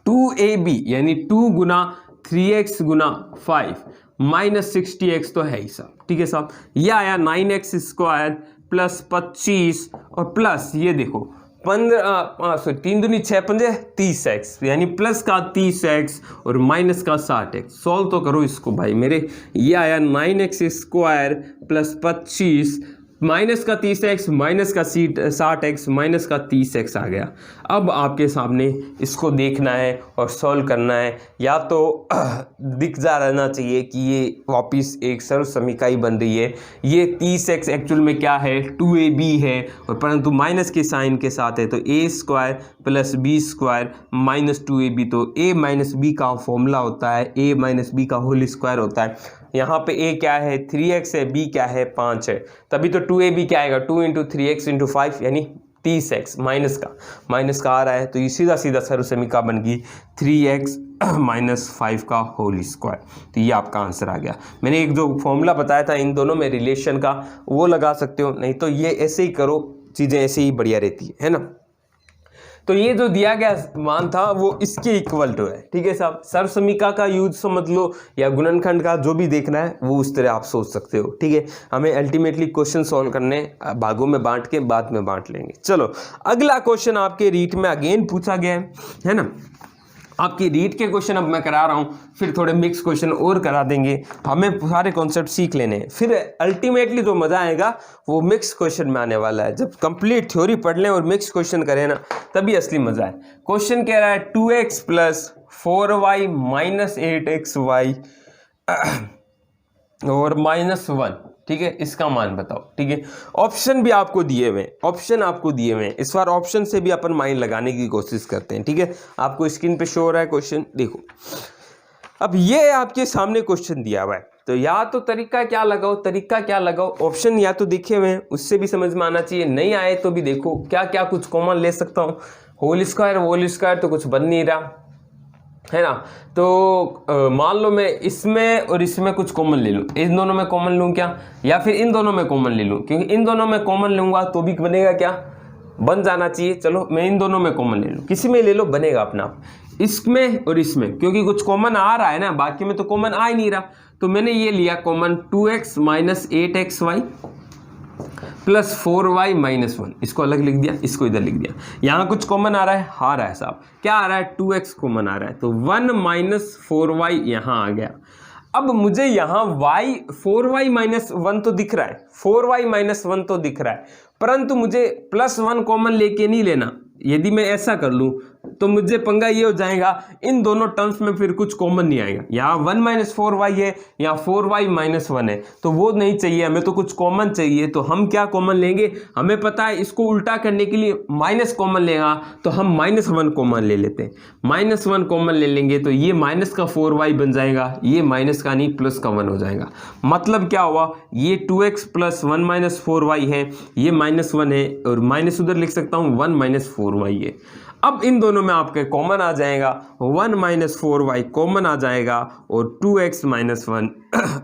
2ab यानी 2 गुना 3x गुना 5 माइनस 60x तो है ही साहब, ठीक है साहब। यह आया 9x स्क्वायर प्लस 25 और प्लस ये देखो 3 दूनी 6 पंजे 30x, यानी प्लस का 30x और माइनस का 60x। सॉल्व तो करो इसको भाई मेरे। ये आया 9x स्क्वायर प्लस 25 माइनस का 30x माइनस का 60x माइनस का 30x आ गया। अब आपके सामने इसको देखना है और सॉल्व करना है। या तो दिख जा रहना चाहिए कि ये वापस एक सर्व समीकरण ही बन रही है। ये 30x एक्चुअल में क्या है, 2ab है, और परंतु माइनस के साइन के साथ है, तो a square plus b square minus 2ab। तो a माइनस b का फॉर्मूला होता है a माइनस b का होल स्क्वायर होता है। यहाँ पे a क्या है 3x है, b क्या है 5 है, तभी तो 2ab क्या आएगा 2 इंटू 3x इंटू 5 यानी 30x माइनस का आ रहा है। तो ये सीधा सीधा सर्व समीकरण बन गई 3x माइनस 5 का होल स्क्वायर। तो ये आपका आंसर आ गया। मैंने एक जो फॉर्मूला बताया था इन दोनों में रिलेशन का वो लगा सकते हो, नहीं तो ये ऐसे ही करो, चीज़ें ऐसे ही बढ़िया रहती है ना। तो ये जो दिया गया मान था वो इसके इक्वल टू है, ठीक है साहब। सर्व समीकरण का यूज समझ लो या गुणनखंड का जो भी देखना है वो उस तरह आप सोच सकते हो, ठीक है। हमें अल्टीमेटली क्वेश्चन सॉल्व करने भागों में बांट के बाद में बांट लेंगे। चलो अगला क्वेश्चन आपके रीट में अगेन पूछा गया है ना। आपकी रीट के क्वेश्चन अब मैं करा रहा हूँ, फिर थोड़े मिक्स क्वेश्चन और करा देंगे। हमें सारे कॉन्सेप्ट सीख लेने हैं, फिर अल्टीमेटली जो मज़ा आएगा वो मिक्स क्वेश्चन में आने वाला है। जब कंप्लीट थ्योरी पढ़ लें और मिक्स क्वेश्चन करें ना, तभी असली मज़ा है। क्वेश्चन कह रहा है 2x plus 4y minus 8xy और -1, ठीक है, इसका मान बताओ, ठीक है। ऑप्शन भी आपको दिए हुए हैं, इस बार ऑप्शन से भी अपन माइंड लगाने की कोशिश करते हैं, ठीक है। आपको स्क्रीन पे शो हो रहा है क्वेश्चन, देखो। अब ये आपके सामने क्वेश्चन दिया हुआ है, तो या तो तरीका क्या लगाओ, ऑप्शन या तो दिखे हुए हैं उससे भी समझ में आना चाहिए, नहीं आए तो भी देखो क्या क्या कुछ कॉमन ले सकता हूँ। होल स्क्वायर तो कुछ बन नहीं रहा है ना। तो मान लो मैं इसमें और इसमें कुछ कॉमन ले लूँ, इन दोनों में कॉमन लूँ क्या, या फिर इन दोनों में कॉमन ले लूँ, क्योंकि इन दोनों में कॉमन लूँगा तो भी बनेगा क्या, बन जाना चाहिए। चलो मैं इन दोनों में कॉमन ले लूँ, किसी में ले लो बनेगा अपना आप, इसमें और इसमें, क्योंकि कुछ कॉमन आ रहा है ना, बाकी में तो कॉमन आ ही नहीं रहा। तो मैंने ये लिया common 2x minus 8xy plus 4y minus 1, इसको अलग लिख दिया, इसको इधर लिख दिया। यहाँ कुछ कॉमन आ रहा है साहब, क्या आ रहा है 2x कॉमन आ रहा है, तो 1 माइनस 4y यहाँ आ गया। अब मुझे यहाँ 4y माइनस 1 तो दिख रहा है, 4y माइनस 1 तो दिख रहा है, परंतु मुझे +1 कॉमन लेके नहीं लेना। यदि मैं ऐसा कर लूँ तो मुझे पंगा ये हो जाएगा, इन दोनों टर्म्स में फिर कुछ कॉमन नहीं आएगा। यहाँ 1 माइनस 4y है, यहाँ 4y माइनस 1 है, तो वो नहीं चाहिए हमें, तो कुछ कॉमन चाहिए। तो हम क्या कॉमन लेंगे, हमें पता है इसको उल्टा करने के लिए माइनस कॉमन लेगा, तो हम -1 कॉमन ले लेते हैं। -1 कॉमन ले लेंगे तो ये माइनस का 4y बन जाएगा, ये माइनस का नहीं प्लस का 1 हो जाएगा। मतलब क्या हुआ, ये 2x प्लस 1 माइनस 4y है, ये -1 है, और माइनस उधर लिख सकता हूँ 1 माइनस 4y है। अब इन दोनों में आपके कॉमन आ जाएगा, 1 माइनस 4y कॉमन आ जाएगा और 2x माइनस 1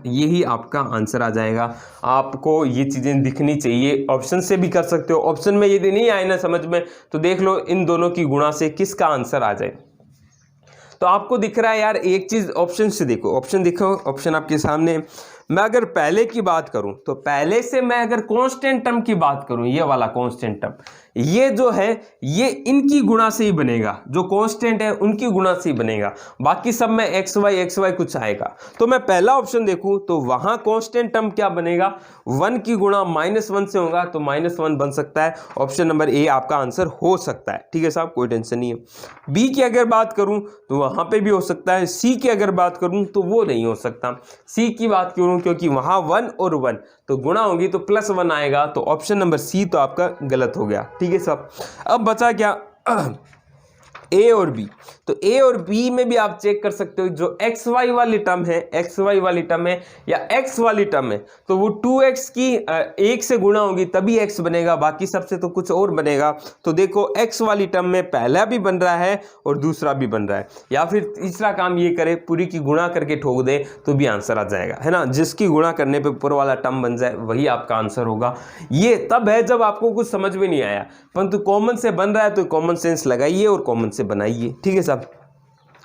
यही आपका आंसर आ जाएगा। आपको ये चीज़ें दिखनी चाहिए, ऑप्शन से भी कर सकते हो। ऑप्शन में यदि नहीं आए ना समझ में तो देख लो इन दोनों की गुणा से किसका आंसर आ जाए। तो आपको दिख रहा है यार, एक चीज़ ऑप्शन से देखो, ऑप्शन दिखो, ऑप्शन आपके सामने। मैं अगर पहले की बात करूं तो पहले से मैं अगर कांस्टेंट टर्म की बात करूं, ये वाला कांस्टेंट टर्म, ये जो है ये इनकी गुणा से ही बनेगा, जो कांस्टेंट है उनकी गुणा से ही बनेगा, बाकी सब में xy कुछ आएगा। तो मैं पहला ऑप्शन देखूं तो वहां कांस्टेंट टर्म क्या बनेगा, 1 की गुणा -1 से होगा, तो -1 बन सकता है। ऑप्शन नंबर ए आपका आंसर हो सकता है, ठीक है साहब, कोई टेंशन नहीं है। बी की अगर बात करूं तो वहां पे भी हो सकता है, सी की अगर बात करूं तो वो नहीं हो सकता। सी की बात करूं क्योंकि वहां 1 और 1 तो गुणा होगी तो +1 आएगा, तो ऑप्शन नंबर सी तो आपका गलत हो गया, ठीक है साहब। अब बचा क्या ए और बी, तो ए और बी में भी आप चेक कर सकते हो, जो xy वाली टर्म है या x वाली टर्म है, तो वो 2x की 1 से गुणा होगी तभी x बनेगा, बाकी सबसे तो कुछ और बनेगा। तो देखो x वाली टर्म में पहला भी बन रहा है और दूसरा भी बन रहा है, या फिर तीसरा काम ये करे पूरी की गुणा करके ठोक दे तो भी आंसर आ जाएगा, है ना। जिसकी गुणा करने पे ऊपर वाला टर्म बन जाए वही आपका आंसर होगा। ये तब है जब आपको कुछ समझ में नहीं आया, परंतु कॉमन से बन रहा है तो कॉमन सेंस लगाइए और कॉमन से बनाइए, ठीक है साहब।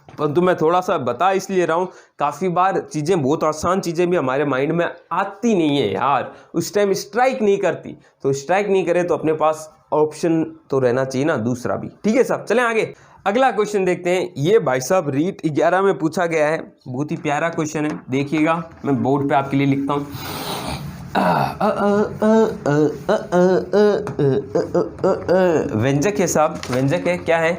परंतु मैं थोड़ा सा बता इसलिए रहा हूँ, काफ़ी बार चीज़ें, बहुत आसान चीज़ें भी हमारे माइंड में आती नहीं है यार, उस टाइम स्ट्राइक नहीं करती। तो स्ट्राइक नहीं करे तो अपने पास ऑप्शन तो रहना चाहिए ना दूसरा भी। ठीक है साहब, चलें आगे। अगला क्वेश्चन देखते हैं। ये भाई साहब रीट 11 में पूछा गया है, बहुत ही प्यारा क्वेश्चन है, देखिएगा मैं बोर्ड पे आपके लिए लिखता हूँ। व्यंजक है साहब, व्यंजक है, क्या है?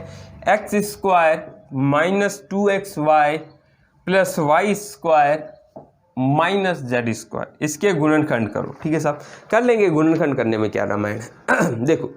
X square minus 2xy plus Y square minus z square, इसके गुणनखंड करो। ठीक है साहब, कर लेंगे, गुणनखंड करने में क्या रामायण है। देखो,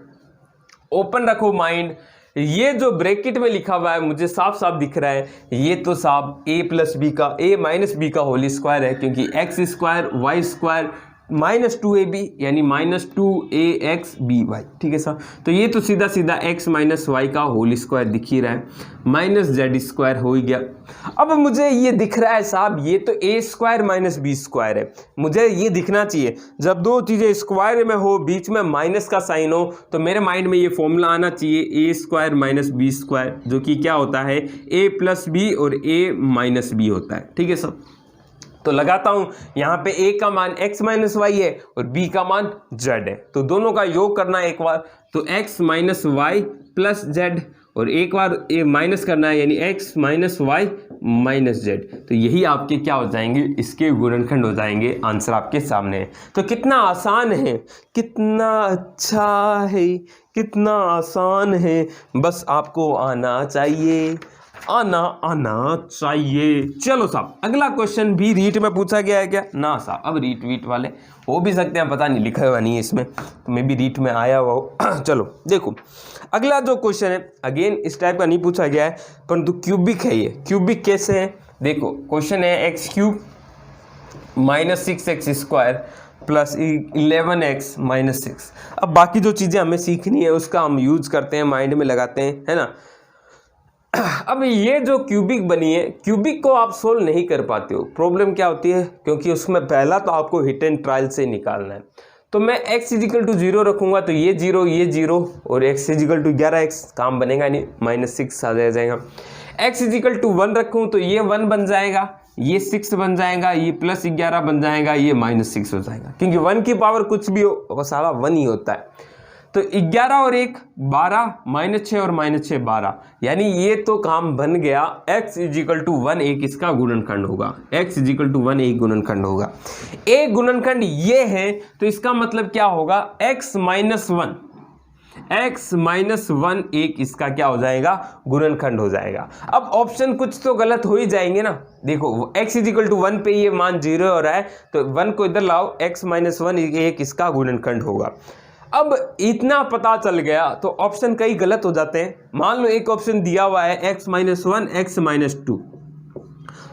ओपन रखो माइंड, ये जो ब्रैकेट में लिखा हुआ है मुझे साफ साफ दिख रहा है, ये तो साहब a प्लस बी का a माइनस बी का होल स्क्वायर है, क्योंकि x square y square minus 2ab यानी माइनस 2axby। ठीक है साहब, तो ये तो सीधा सीधा x माइनस वाई का होल स्क्वायर दिख ही रहा है, माइनस जेड स्क्वायर हो ही गया। अब मुझे ये दिख रहा है साहब, ये तो a square minus b square है, मुझे ये दिखना चाहिए जब दो चीज़ें स्क्वायर में हो, बीच में माइनस का साइन हो, तो मेरे माइंड में ये फॉर्मूला आना चाहिए a square minus b square, जो कि क्या होता है a प्लस बी और a माइनस बी होता है। ठीक है साहब, तो लगाता हूं, यहाँ पे a का मान x माइनस वाई है और b का मान z है, तो दोनों का योग करना है एक बार, तो x minus y plus z, और एक बार a माइनस करना है यानी x minus y minus z, तो यही आपके क्या हो जाएंगे, इसके गुणनखंड हो जाएंगे। आंसर आपके सामने है। तो कितना आसान है, कितना अच्छा है, कितना आसान है, बस आपको आना चाहिए, आना चाहिए। चलो साहब, अगला क्वेश्चन भी रीट में पूछा गया है क्या? ना साहब, अब रीट वीट वाले हो भी सकते हैं, पता नहीं, लिखा हुआ नहीं है इसमें, तो मैं भी रीट में आया हुआ हो। चलो देखो, अगला जो क्वेश्चन है अगेन इस टाइप का नहीं पूछा गया है, परंतु क्यूबिक है। ये क्यूबिक कैसे है? देखो, क्वेश्चन है x cube minus 6x square plus 11x minus 6। अब बाकी जो चीज़ें हमें सीखनी है उसका हम यूज करते हैं, माइंड में लगाते हैं, है ना। अब ये जो क्यूबिक बनी है, क्यूबिक को आप सोल्व नहीं कर पाते हो, प्रॉब्लम क्या होती है, क्योंकि उसमें पहला तो आपको हिट एंड ट्रायल से निकालना है। तो मैं x इजिकल टू 0 रखूंगा, तो ये 0 और x इजिकल टू 11x, काम बनेगा नहीं, माइनस 6 आ जाएगा। x इजिकल टू 1 रखूँ तो ये 1 बन जाएगा, ये 6 बन जाएगा, ये प्लस 11 बन जाएगा, ये माइनस 6 हो जाएगा, क्योंकि 1 की पावर कुछ भी हो वो सारा 1 ही होता है। तो 11 और 1 12, माइनस 6 और माइनस 6 12, यानी ये तो काम बन गया। x इजिकल टू 1 एक इसका गुणनखंड होगा, x इजिकल टू 1 एक गुणनखंड होगा। एक गुणनखंड ये है, तो इसका मतलब क्या होगा, x माइनस 1 एक इसका क्या हो जाएगा, गुणनखंड हो जाएगा। अब ऑप्शन कुछ तो गलत हो ही जाएंगे ना। देखो, x इजिकल टू 1 पे ये मान 0 हो रहा है, तो 1 को इधर लाओ, x माइनस 1 एक इसका गुणनखंड होगा। अब इतना पता चल गया तो ऑप्शन कई गलत हो जाते हैं। मान लो एक ऑप्शन दिया हुआ है x माइनस 1 x माइनस 2,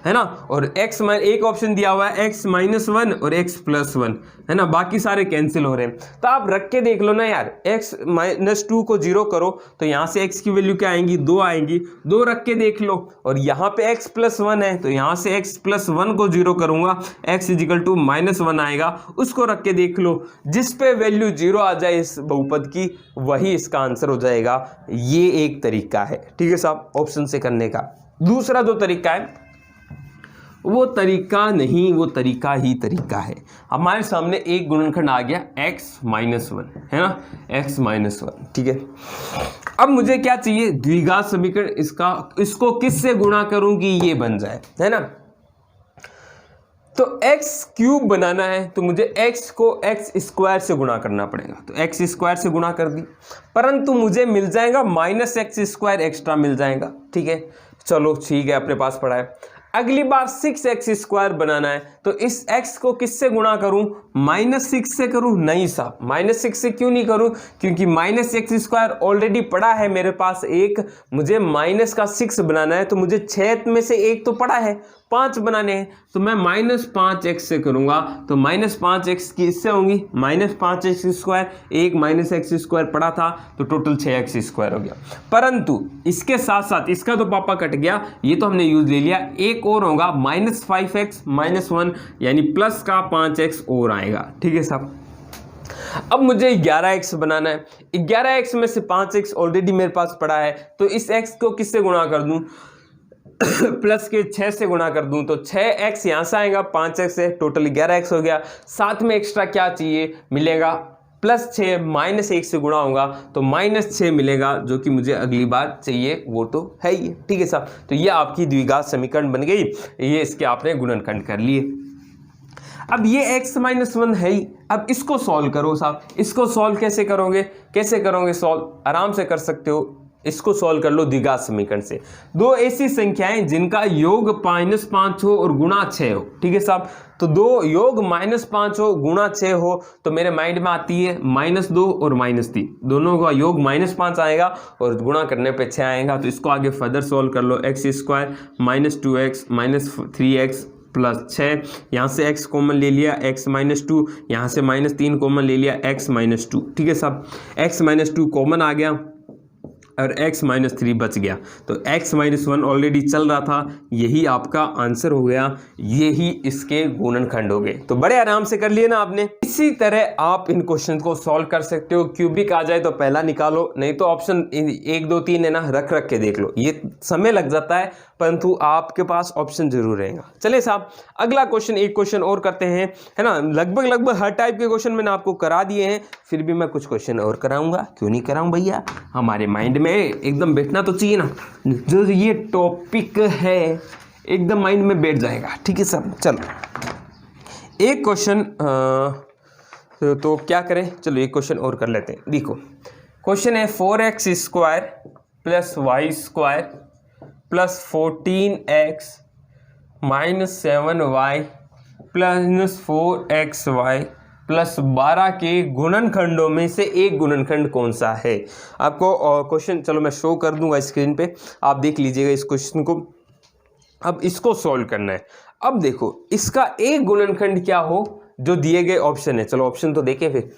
है ना, और एक ऑप्शन दिया हुआ है x माइनस 1 और x प्लस 1, है ना, बाकी सारे कैंसिल हो रहे हैं। तो आप रख के देख लो ना यार, x माइनस 2 को 0 करो तो यहाँ से x की वैल्यू क्या आएंगी, 2 आएंगी, 2 रख के देख लो, और यहाँ पे x प्लस 1 है तो यहाँ से x प्लस 1 को 0 करूंगा, x इजिकल टू माइनस 1 आएगा, उसको रख के देख लो, जिस पे वैल्यू 0 आ जाए इस बहुपद की वही इसका आंसर हो जाएगा। ये एक तरीका है, ठीक है साहब, ऑप्शन से करने का। दूसरा जो तरीका है वो तरीका नहीं, वो तरीका ही तरीका है। हमारे सामने एक गुणनखंड आ गया x माइनस 1, है ना, x माइनस 1, ठीक है। अब मुझे क्या चाहिए, द्विघात समीकरण, इसको किससे गुणा करूं कि ये बन जाए, है ना। तो x क्यूब बनाना है तो मुझे x को x स्क्वायर से गुणा करना पड़ेगा, तो x स्क्वायर से गुणा कर दी, परंतु मुझे मिल जाएगा माइनस x स्क्वायर एक्स्ट्रा मिल जाएगा, ठीक है। चलो ठीक है, अपने पास पड़ा है। अगली बार 6x स्क्वायर बनाना है तो इस x को किससे गुणा करूं, माइनस 6 से करूं? नहीं साहब, माइनस 6 से क्यों नहीं करूं, क्योंकि माइनस x स्क्वायर ऑलरेडी पड़ा है मेरे पास एक, मुझे माइनस का 6 बनाना है, तो मुझे 6 में से एक तो पड़ा है, 5 बनाने हैं, तो मैं माइनस 5x से करूंगा, तो माइनस 5x की इससे होंगी माइनस 5x स्क्वायर, एक माइनस x स्क्वायर पड़ा था तो टोटल 6x स्क्वायर हो गया। परंतु इसके साथ साथ इसका तो पापा कट गया, ये तो हमने यूज ले लिया, एक और होगा माइनस 5x माइनस 1, यानी प्लस का 5x और आएगा, ठीक है साहब। अब मुझे 11x बनाना है, 11x में से 5x ऑलरेडी मेरे पास पड़ा है, तो इस x को किससे गुणा कर दूं, प्लस के 6 से गुणा कर दूं, तो 6x यहाँ से आएगा 5x से, टोटल 11x हो गया। साथ में एक्स्ट्रा क्या चाहिए, मिलेगा +6 -1 से गुणा होगा तो -6 मिलेगा, जो कि मुझे अगली बार चाहिए वो तो है ही, ठीक है साहब। तो ये आपकी द्विघात समीकरण बन गई, ये इसके आपने गुणनखंड कर लिए। अब ये x-1 है ही, अब इसको सॉल्व करो साहब। इसको सॉल्व कैसे करोगे सॉल्व? आराम से कर सकते हो, इसको सॉल्व कर लो द्विघात समीकरण से। दो ऐसी संख्याएं जिनका योग -5 हो और गुणा 6 हो, ठीक है साहब। तो दो योग -5 हो गुणा 6 हो तो मेरे माइंड में आती है -2 और -3, दोनों का योग -5 आएगा और गुणा करने पे 6 आएगा। तो इसको आगे फर्दर सॉल्व कर लो। x² -2x -3x प्लस 6, यहाँ से x कॉमन ले लिया, x -2, यहाँ से -3 कॉमन ले लिया, x -2, ठीक है साहब। x -2 कॉमन आ गया और x -3 बच गया, तो x-1 ऑलरेडी चल रहा था, यही आपका आंसर हो गया, यही इसके गुणनखंड हो गए। तो बड़े आराम से कर लिए ना आपने। इसी तरह आप इन क्वेश्चन को सॉल्व कर सकते हो। क्यूबिक आ जाए तो पहला निकालो, नहीं तो ऑप्शन 1 2 3 है ना, रख के देख लो। ये समय लग जाता है परंतु आपके पास ऑप्शन जरूर रहेगा। चलिए साहब अगला क्वेश्चन, एक क्वेश्चन और करते हैं, है ना। लगभग हर टाइप के क्वेश्चन मैंने आपको करा दिए हैं, फिर भी मैं कुछ क्वेश्चन और कराऊंगा, क्यों नहीं कराऊं भैया, हमारे माइंड में एकदम बैठना तो चाहिए ना। जो ये टॉपिक है एकदम माइंड में बैठ जाएगा, ठीक है साहब। चलो एक क्वेश्चन तो क्या करें, चलो एक क्वेश्चन और कर लेते हैं। देखो क्वेश्चन है 4x² + y² + 14x - 7y + 4xy + 12 के गुणनखंडों में से एक गुणनखंड कौन सा है। आपको क्वेश्चन चलो मैं शो कर दूंगा स्क्रीन पे, आप देख लीजिएगा इस क्वेश्चन को। अब इसको सॉल्व करना है। अब देखो इसका एक गुणनखंड क्या हो जो दिए गए ऑप्शन है, चलो ऑप्शन तो देखें फिर।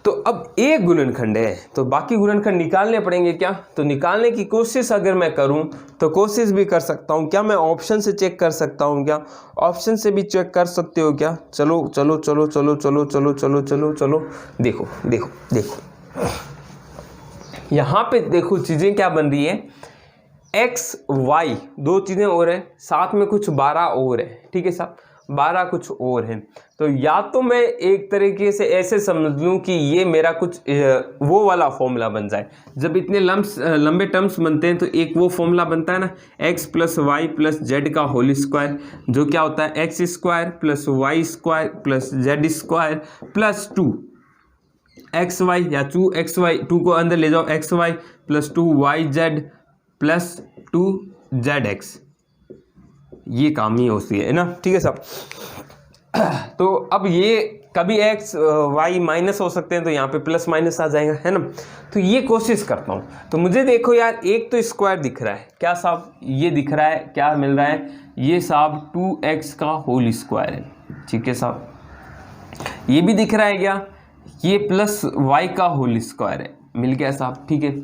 तो अब एक गुणनखंड है तो बाकी गुणनखंड निकालने पड़ेंगे क्या। तो निकालने की कोशिश अगर मैं करूं तो कोशिश भी कर सकता हूं क्या, मैं ऑप्शन से चेक कर सकता हूं क्या, ऑप्शन से भी चेक कर सकते हो क्या। चलो चलो चलो चलो चलो चलो चलो चलो चलो देखो देखो देखो यहाँ पे देखो चीज़ें क्या बन रही है, x y दो चीज़ें और है, साथ में कुछ 12 और है, ठीक है साहब, 12 कुछ और है। तो या तो मैं एक तरीके से ऐसे समझ लूँ कि ये मेरा कुछ वो वाला फॉर्मूला बन जाए, जब इतने लंबे टर्म्स बनते हैं तो एक वो फॉर्मूला बनता है ना, x + y + z का होल स्क्वायर, जो क्या होता है x² + y² + z² + 2xy या 2xy, 2 को अंदर ले जाओ, xy + 2yz + 2zx, ये काम ही होती है ना, ठीक है साहब। तो अब ये कभी x y माइनस हो सकते हैं तो यहाँ पे प्लस माइनस आ जाएगा, है ना। तो ये कोशिश करता हूँ। तो मुझे देखो यार एक तो स्क्वायर दिख रहा है, क्या साहब ये दिख रहा है, क्या मिल रहा है, ये साहब 2x का होल स्क्वायर है, ठीक है साहब। ये भी दिख रहा है क्या, ये +y का होल स्क्वायर है, मिल गया साहब, ठीक है।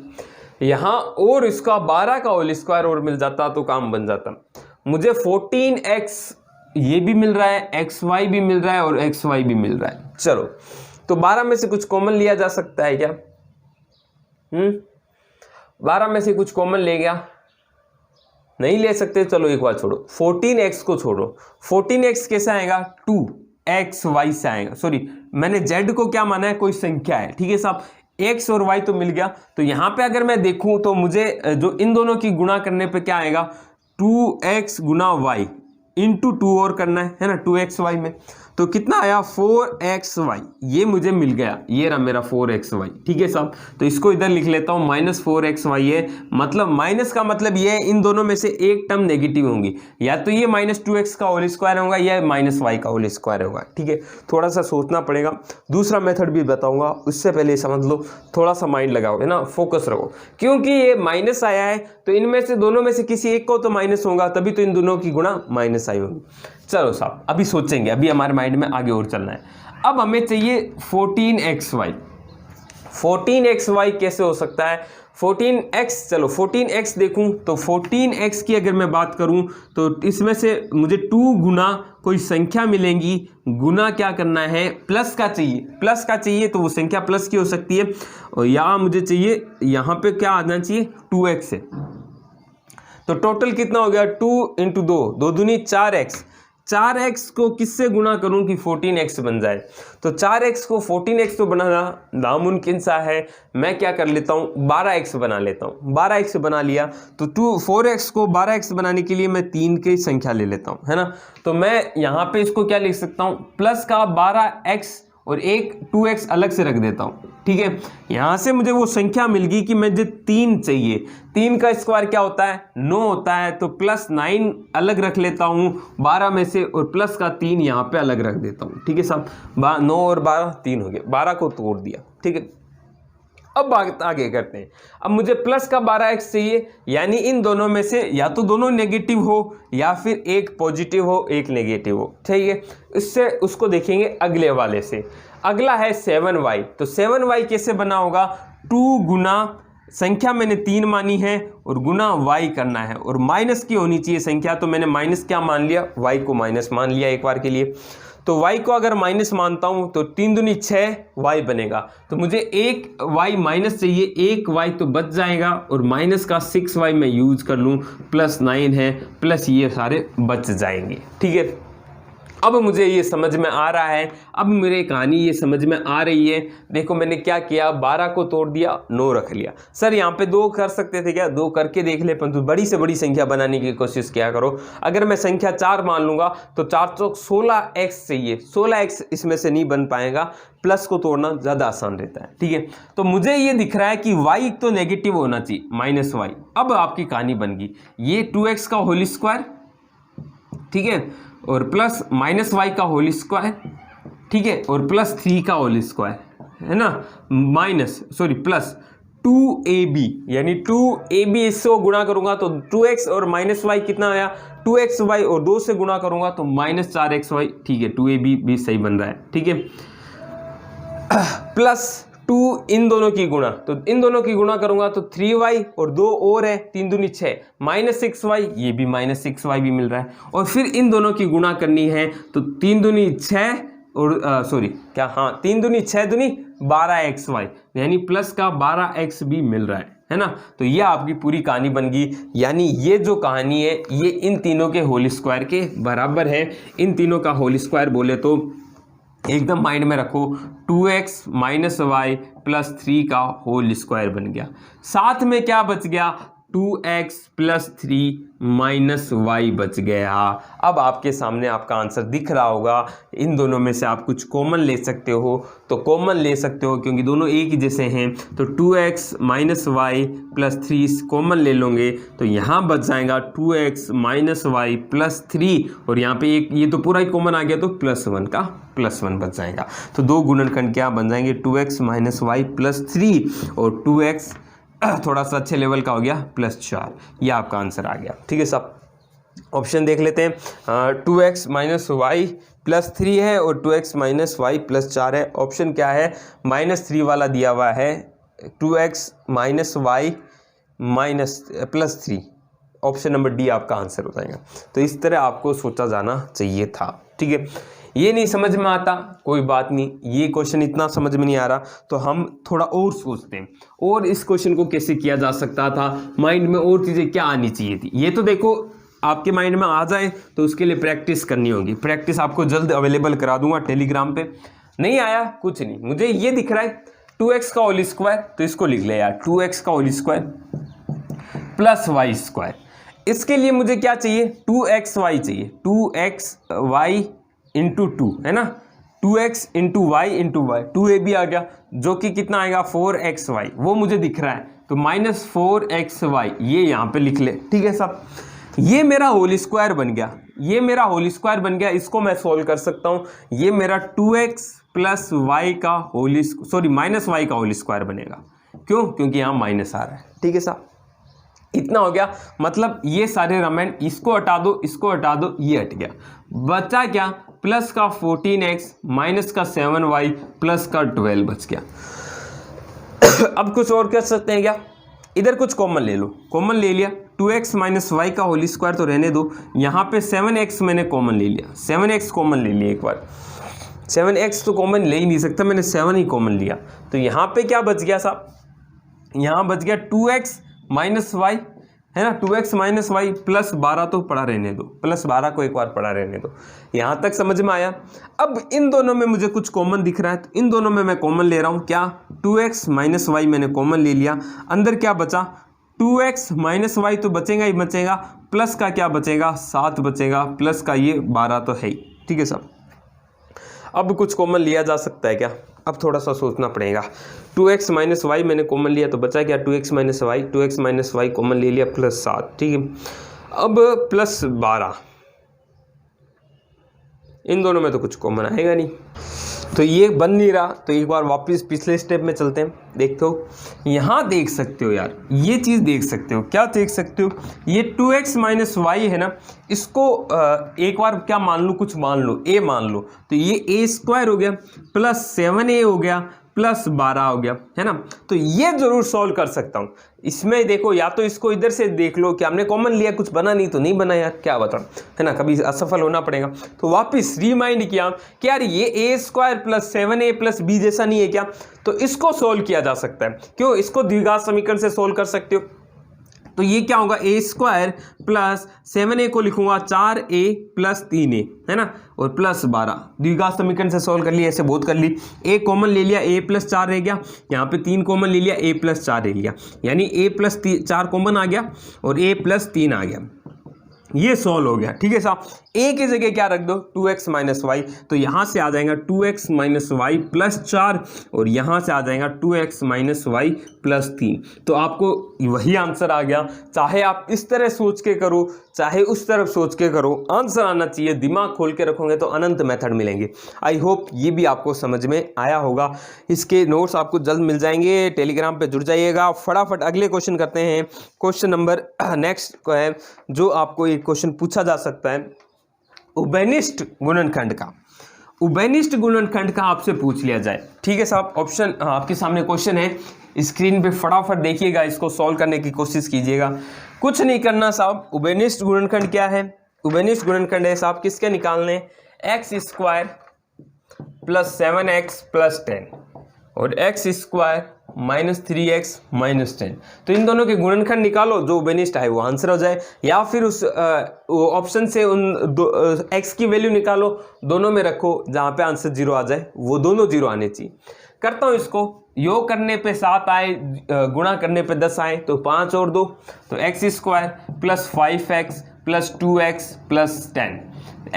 यहाँ और इसका 12 का होल स्क्वायर और मिल जाता तो काम बन जाता। मुझे 14x ये भी मिल रहा है, xy भी मिल रहा है और xy भी मिल रहा है। चलो तो 12 में से कुछ कॉमन लिया जा सकता है क्या, 12 में से कुछ कॉमन ले गया, नहीं ले सकते, चलो एक बार छोड़ो, 14x को छोड़ो, 14x कैसे आएगा, 2xy से आएगा, सॉरी मैंने z को क्या माना है, कोई संख्या है, ठीक है साहब। x और y तो मिल गया, तो यहाँ पे अगर मैं देखूं तो मुझे जो इन दोनों की गुणा करने पे क्या आएगा, 2x गुना y इंटू 2 और करना है ना, 2xy में, तो कितना आया 4xy, ये मुझे मिल गया, ये रहा मेरा 4xy, ठीक है साहब। तो इसको इधर लिख लेता हूँ, -4xy है, मतलब माइनस का मतलब ये है इन दोनों में से एक टर्म नेगेटिव होंगी, या तो ये -2x का होल स्क्वायर होगा या -y का होल स्क्वायर होगा, ठीक है। थोड़ा सा सोचना पड़ेगा, दूसरा मेथड भी बताऊंगा, उससे पहले समझ लो, थोड़ा सा माइंड लगाओ, है ना, फोकस रखो, क्योंकि ये माइनस आया है तो इनमें से दोनों में से किसी एक को तो माइनस होगा, तभी तो इन दोनों की गुणा माइनस आई होगी। चलो साहब अभी सोचेंगे, अभी हमारे माइंड में आगे और चलना है। अब हमें चाहिए 14xy, 14xy कैसे हो सकता है, 14x, चलो 14x देखूं तो 14x की अगर मैं बात करूं तो इसमें से मुझे 2 गुना कोई संख्या मिलेंगी, गुना क्या करना है, प्लस का चाहिए, तो वो संख्या प्लस की हो सकती है, और यहाँ मुझे चाहिए, यहाँ पे क्या आना चाहिए 2x है, तो टोटल कितना हो गया 2 × 2, 2 दूनी 4x, 4x को किससे गुणा करूं कि 14x बन जाए। तो 4x को 14x तो बनाना नामुमकिन सा है। मैं क्या कर लेता हूं, 12x बना लेता हूं। 12x बना लिया तो 4x को 12x बनाने के लिए मैं 3 की संख्या ले लेता हूं, है ना। तो मैं यहाँ पे इसको क्या लिख सकता हूं, प्लस का 12x और एक 2x अलग से रख देता हूं, ठीक है। यहां से मुझे वो संख्या मिल गई कि मुझे 3 चाहिए। 3 का स्क्वायर क्या होता है, 9 होता है। तो प्लस 9 अलग रख लेता हूं 12 में से और प्लस का 3 यहां पे अलग रख देता हूं, ठीक है साहब। 9 और 12 3 हो गया, 12 को तोड़ दिया, ठीक है। अब आगे करते हैं। अब मुझे प्लस का 12x चाहिए, यानी इन दोनों में से या तो दोनों नेगेटिव हो या फिर एक पॉजिटिव हो एक नेगेटिव हो, ठीक है। इससे उसको देखेंगे अगले वाले से। अगला है 7y। तो 7y कैसे बना होगा, 2 गुना संख्या मैंने 3 मानी है और गुना y करना है और माइनस की होनी चाहिए संख्या। तो मैंने माइनस क्या मान लिया, y को माइनस मान लिया एक बार के लिए। तो y को अगर माइनस मानता हूं तो 3 दूनी 6 y बनेगा। तो मुझे एक y माइनस चाहिए, एक y तो बच जाएगा और माइनस का 6y मैं यूज कर लूं, प्लस 9 है, प्लस ये सारे बच जाएंगे, ठीक है। अब मुझे ये समझ में आ रहा है, अब मेरी कहानी ये समझ में आ रही है। देखो मैंने क्या किया, 12 को तोड़ दिया, 9 रख लिया। सर यहाँ पे 2 कर सकते थे क्या, 2 करके देख ले, परंतु बड़ी से बड़ी संख्या बनाने की कोशिश किया करो। अगर मैं संख्या 4 मान लूंगा तो 4 तो 16x चाहिए, 16x इसमें से नहीं बन पाएगा। प्लस को तोड़ना ज़्यादा आसान रहता है, ठीक है। तो मुझे ये दिख रहा है कि y तो नेगेटिव होना चाहिए, माइनस y। अब आपकी कहानी बन गई, ये 2x का होल स्क्वायर, ठीक है, और प्लस माइनस वाई का होल स्क्वायर, ठीक है, और प्लस 3 का होल स्क्वायर, है ना, प्लस 2ab, यानी 2ab इससे गुणा करूंगा तो 2x और माइनस वाई कितना आया, 2xy, और 2 से गुणा करूंगा तो माइनस 4xy, ठीक है। 2ab भी सही बन रहा है, ठीक है। प्लस 2 इन दोनों की गुणा, तो इन दोनों की गुणा करूंगा तो 3y और 2 और है, 3 दूनी 6, माइनस 6y, ये भी माइनस 6y भी मिल रहा है। और फिर इन दोनों की गुणा करनी है तो 3 दूनी 6 और 3 दूनी 6 दूनी 12xy, यानी प्लस का 12x भी मिल रहा है ना। तो ये आपकी पूरी कहानी बन गई। यानी ये जो कहानी है ये इन तीनों के होल स्क्वायर के बराबर है। इन तीनों का होल स्क्वायर बोले तो एकदम माइंड में रखो, 2x माइनस वाई प्लस 3 का होल स्क्वायर बन गया। साथ में क्या बच गया, 2x प्लस 3 माइनस वाई बच गया। अब आपके सामने आपका आंसर दिख रहा होगा। इन दोनों में से आप कुछ कॉमन ले सकते हो, तो कॉमन ले सकते हो क्योंकि दोनों एक ही जैसे हैं। तो 2x minus y plus 3 common ले लोगे तो यहाँ बच जाएगा 2x माइनस वाई प्लस 3, और यहाँ पे एक ये तो पूरा ही कॉमन आ गया तो प्लस 1 का प्लस 1 बच जाएगा। तो 2 गुणनखंड क्या बन जाएंगे, 2x माइनस वाई प्लस 3 और 2x थोड़ा सा अच्छे लेवल का हो गया प्लस 4। ये आपका आंसर आ गया, ठीक है साहब। ऑप्शन देख लेते हैं। 2x माइनस वाई प्लस 3 है और 2x माइनस वाई प्लस 4 है। ऑप्शन क्या है, माइनस 3 वाला दिया हुआ है, 2x minus y minus plus 3। Option number D आपका आंसर हो जाएगा। तो इस तरह आपको सोचा जाना चाहिए था, ठीक है। ये नहीं समझ में आता, कोई बात नहीं, ये क्वेश्चन इतना समझ में नहीं आ रहा तो हम थोड़ा और सोचते हैं और इस क्वेश्चन को कैसे किया जा सकता था, माइंड में और चीज़ें क्या आनी चाहिए थी। ये तो देखो आपके माइंड में आ जाए तो उसके लिए प्रैक्टिस करनी होगी। प्रैक्टिस आपको जल्द अवेलेबल करा दूंगा टेलीग्राम पे। नहीं आया कुछ नहीं, मुझे ये दिख रहा है 2x का होल स्क्वायर, तो इसको लिख ले यार, 2x का whole square plus Y square. इसके लिए मुझे क्या चाहिए, 2xy चाहिए, 2xy इंटू 2, है ना, 2x into y into y, 2ab आ गया जो कि कितना आएगा 4xy, वो मुझे दिख रहा है। तो माइनस 4xy ये यहाँ पे लिख ले, ठीक है साहब। ये मेरा होल स्क्वायर बन गया, ये मेरा होल स्क्वायर बन गया। इसको मैं सॉल्व कर सकता हूँ। ये मेरा 2x प्लस वाई का माइनस वाई का होल स्क्वायर बनेगा। क्यों, क्योंकि यहाँ माइनस आ रहा है, ठीक है साहब। इतना हो गया, मतलब ये सारे रमेन, इसको हटा दो, इसको हटा दो, ये हट गया। बचा क्या, प्लस का 14x माइनस का 7y प्लस का 12 बच गया। अब कुछ और कर सकते हैं क्या, इधर कुछ कॉमन ले लो, कॉमन ले लिया, 2x माइनस वाई का होल स्क्वायर तो रहने दो, यहाँ पे 7x मैंने कॉमन ले लिया, 7x कॉमन ले लिया एक बार। 7x तो कॉमन ले ही नहीं सकता, मैंने 7 ही कॉमन लिया। तो यहाँ पे क्या बच गया साहब, यहाँ बच गया 2x माइनस वाई है ना। 2x माइनस वाई प्लस 12 तो पढ़ा रहने दो, प्लस 12 को एक बार पढ़ा रहने दो। यहाँ तक समझ में आया। अब इन दोनों में मुझे कुछ कॉमन दिख रहा है, तो इन दोनों में मैं कॉमन ले रहा हूँ। क्या 2x माइनस वाई मैंने कॉमन ले लिया। अंदर क्या बचा 2x माइनस वाई तो बचेगा ही बचेगा, प्लस का क्या बचेगा 7 बचेगा, प्लस का ये 12 तो है ही। ठीक है साहब। अब कुछ कॉमन लिया जा सकता है क्या, अब थोड़ा सा सोचना पड़ेगा। 2x माइनस वाई मैंने कॉमन लिया तो बचा क्या 2x minus y, 2x minus y common ले लिया प्लस 7। ठीक है। अब प्लस 12, इन दोनों में तो कुछ कॉमन आएगा नहीं, तो ये बन नहीं रहा। तो एक बार वापस पिछले स्टेप में चलते हैं। देखते हो यहाँ देख सकते हो यार, ये चीज़ देख सकते हो। क्या देख सकते हो, ये 2x माइनस वाई है ना, इसको एक बार क्या मान लो, कुछ मान लो a मान लो, तो ये a स्क्वायर हो गया प्लस 7a हो गया प्लस 12 हो गया, है ना। तो ये जरूर सॉल्व कर सकता हूँ। इसमें देखो, या तो इसको इधर से देख लो कि हमने कॉमन लिया, कुछ बना नहीं तो नहीं बना यार, क्या बताऊँ, है ना, कभी असफल होना पड़ेगा। तो वापस रिमाइंड किया कि यार ये a square plus 7a plus b जैसा नहीं है क्या, तो इसको सोल्व किया जा सकता है। क्यों, इसको द्विघात समीकरण से सोल्व कर सकते हो। तो ये क्या होगा a स्क्वायर प्लस 7a को लिखूंगा 4a प्लस 3a, है ना, और प्लस 12 द्विघात समीकरण से सॉल्व कर लिया, ऐसे बहुत कर ली। a कॉमन ले लिया, a प्लस 4 रह गया, यहाँ पे 3 कॉमन ले लिया, a प्लस 4 रह लिया, यानी a प्लस 4 कॉमन आ गया और a प्लस 3 आ गया। ये सॉल्व हो गया। ठीक है साहब। a की जगह क्या रख दो 2x माइनस वाई, तो यहां से आ जाएगा 2x माइनस वाई प्लस 4 और यहां से आ जाएगा 2x माइनस वाई प्लस 3। तो आपको वही आंसर आ गया। चाहे आप इस तरह सोच के करो, चाहे उस तरफ सोच के करो, आंसर आना चाहिए। दिमाग खोल के रखोगे तो अनंत मेथड मिलेंगे। आई होप ये भी आपको समझ में आया होगा। इसके नोट्स आपको जल्द मिल जाएंगे, टेलीग्राम पे जुड़ जाइएगा। फटाफट अगले क्वेश्चन करते हैं। क्वेश्चन नंबर नेक्स्ट है जो आपको एक क्वेश्चन पूछा जा सकता है उभयनिष्ठ गुणनखंड का। उभयनिष्ठ गुणनखंड का आपसे पूछ लिया जाए। ठीक है साहब। ऑप्शन आपके सामने क्वेश्चन है, स्क्रीन पे फटाफट देखिएगा, इसको सॉल्व करने की कोशिश कीजिएगा। कुछ नहीं करना साहब। उभयनिष्ठ गुणनखंड क्या है, उभयनिष्ठ गुणनखंड है साहब किसके निकालने, x square plus 7x plus 10 और x square minus 3x minus 10। तो इन दोनों के गुणनखंड निकालो, जो उभयनिष्ठ है वो आंसर हो जाए, या फिर उस ऑप्शन से उन x की वैल्यू निकालो, दोनों में रखो, जहाँ पे आंसर 0 आ जाए वो दोनों 0 आने चाहिए। करता हूँ इसको, योग करने पे 7 आए, गुणा करने पे 10 आए, तो 5 और 2 तो x square plus 5x plus 2x plus 10।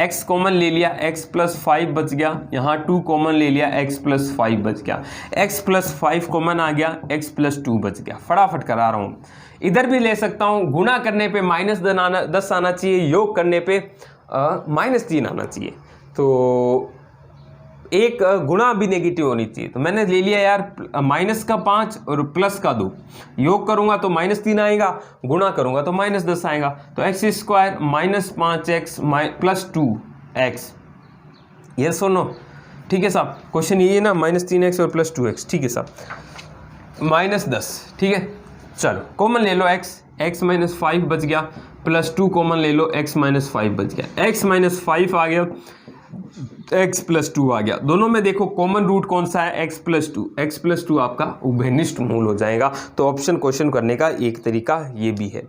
x common ले लिया, x प्लस 5 बच गया, यहाँ 2 कॉमन ले लिया, x प्लस 5 बच गया, x प्लस 5 कॉमन आ गया, x प्लस 2 बच गया। फटाफट करा रहा हूँ। इधर भी ले सकता हूँ, गुणा करने पे माइनस 10 आना चाहिए, योग करने पे माइनस 3 आना चाहिए, तो एक गुणा भी नेगेटिव होनी चाहिए। तो मैंने ले लिया यार माइनस का 5 और प्लस का 2, योग करूंगा तो माइनस 3 आएगा, गुणा करूंगा तो माइनस 10 आएगा। तो x square minus 5x plus 2x, ये सुनो। ठीक है साहब, क्वेश्चन ये है ना, माइनस 3x और प्लस 2x। ठीक है साहब, माइनस 10। ठीक है, चलो कॉमन ले लो, x माइनस 5 बच गया, प्लस 2 कॉमन ले लो, x माइनस 5 बच गया, x माइनस 5 आ गया, x प्लस 2 आ गया। दोनों में देखो कॉमन रूट कौन सा है, x प्लस 2। x प्लस 2 आपका उभयनिष्ठ मूल हो जाएगा। तो ऑप्शन क्वेश्चन करने का एक तरीका ये भी है।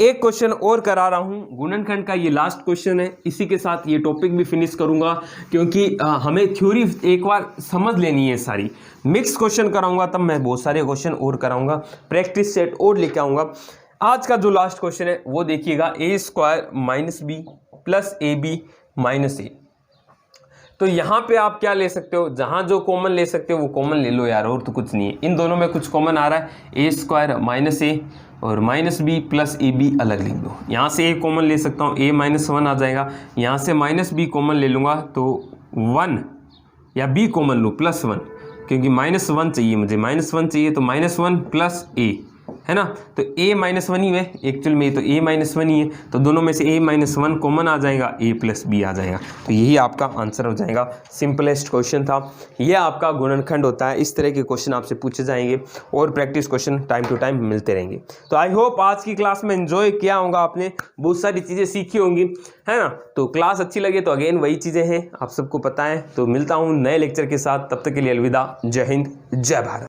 एक क्वेश्चन और करा रहा हूँ गुणनखंड का, ये लास्ट क्वेश्चन है। इसी के साथ ये टॉपिक भी फिनिश करूंगा, क्योंकि हमें थ्योरी एक बार समझ लेनी है सारी। मिक्स क्वेश्चन कराऊंगा, तब मैं बहुत सारे क्वेश्चन और कराऊंगा, प्रैक्टिस सेट और लेके आऊंगा। आज का जो लास्ट क्वेश्चन है वो देखिएगा, A square minus B plus A B minus A. तो यहाँ पे आप क्या ले सकते हो, जहाँ जो कॉमन ले सकते हो वो कॉमन ले लो यार, और तो कुछ नहीं है। इन दोनों में कुछ कॉमन आ रहा है, ए स्क्वायर माइनस ए और माइनस बी प्लस ए बी अलग लिख दो। यहाँ से ए कॉमन ले सकता हूँ, ए माइनस 1 आ जाएगा। यहाँ से माइनस बी कॉमन ले लूँगा तो 1, या बी कॉमन लूँ प्लस 1, क्योंकि माइनस 1 चाहिए मुझे, माइनस 1 चाहिए, तो माइनस 1 प्लस ए, है ना। तो a माइनस 1 ही है एक्चुअल में, तो a माइनस 1 ही है, तो दोनों में से a माइनस 1 कॉमन आ जाएगा, a प्लस बी आ जाएगा। तो यही आपका आंसर हो जाएगा। सिंपलेस्ट क्वेश्चन था ये, आपका गुणनखंड होता है। इस तरह के क्वेश्चन आपसे पूछे जाएंगे और practice question time to time मिलते रहेंगे। तो आई होप आज की क्लास में एंजॉय किया होगा आपने, बहुत सारी चीज़ें सीखी होंगी, है ना। तो क्लास अच्छी लगे तो अगेन वही चीज़ें हैं, आप सबको पता है। तो मिलता हूँ नए लेक्चर के साथ, तब तक के लिए अलविदा। जय हिंद, जय भारत।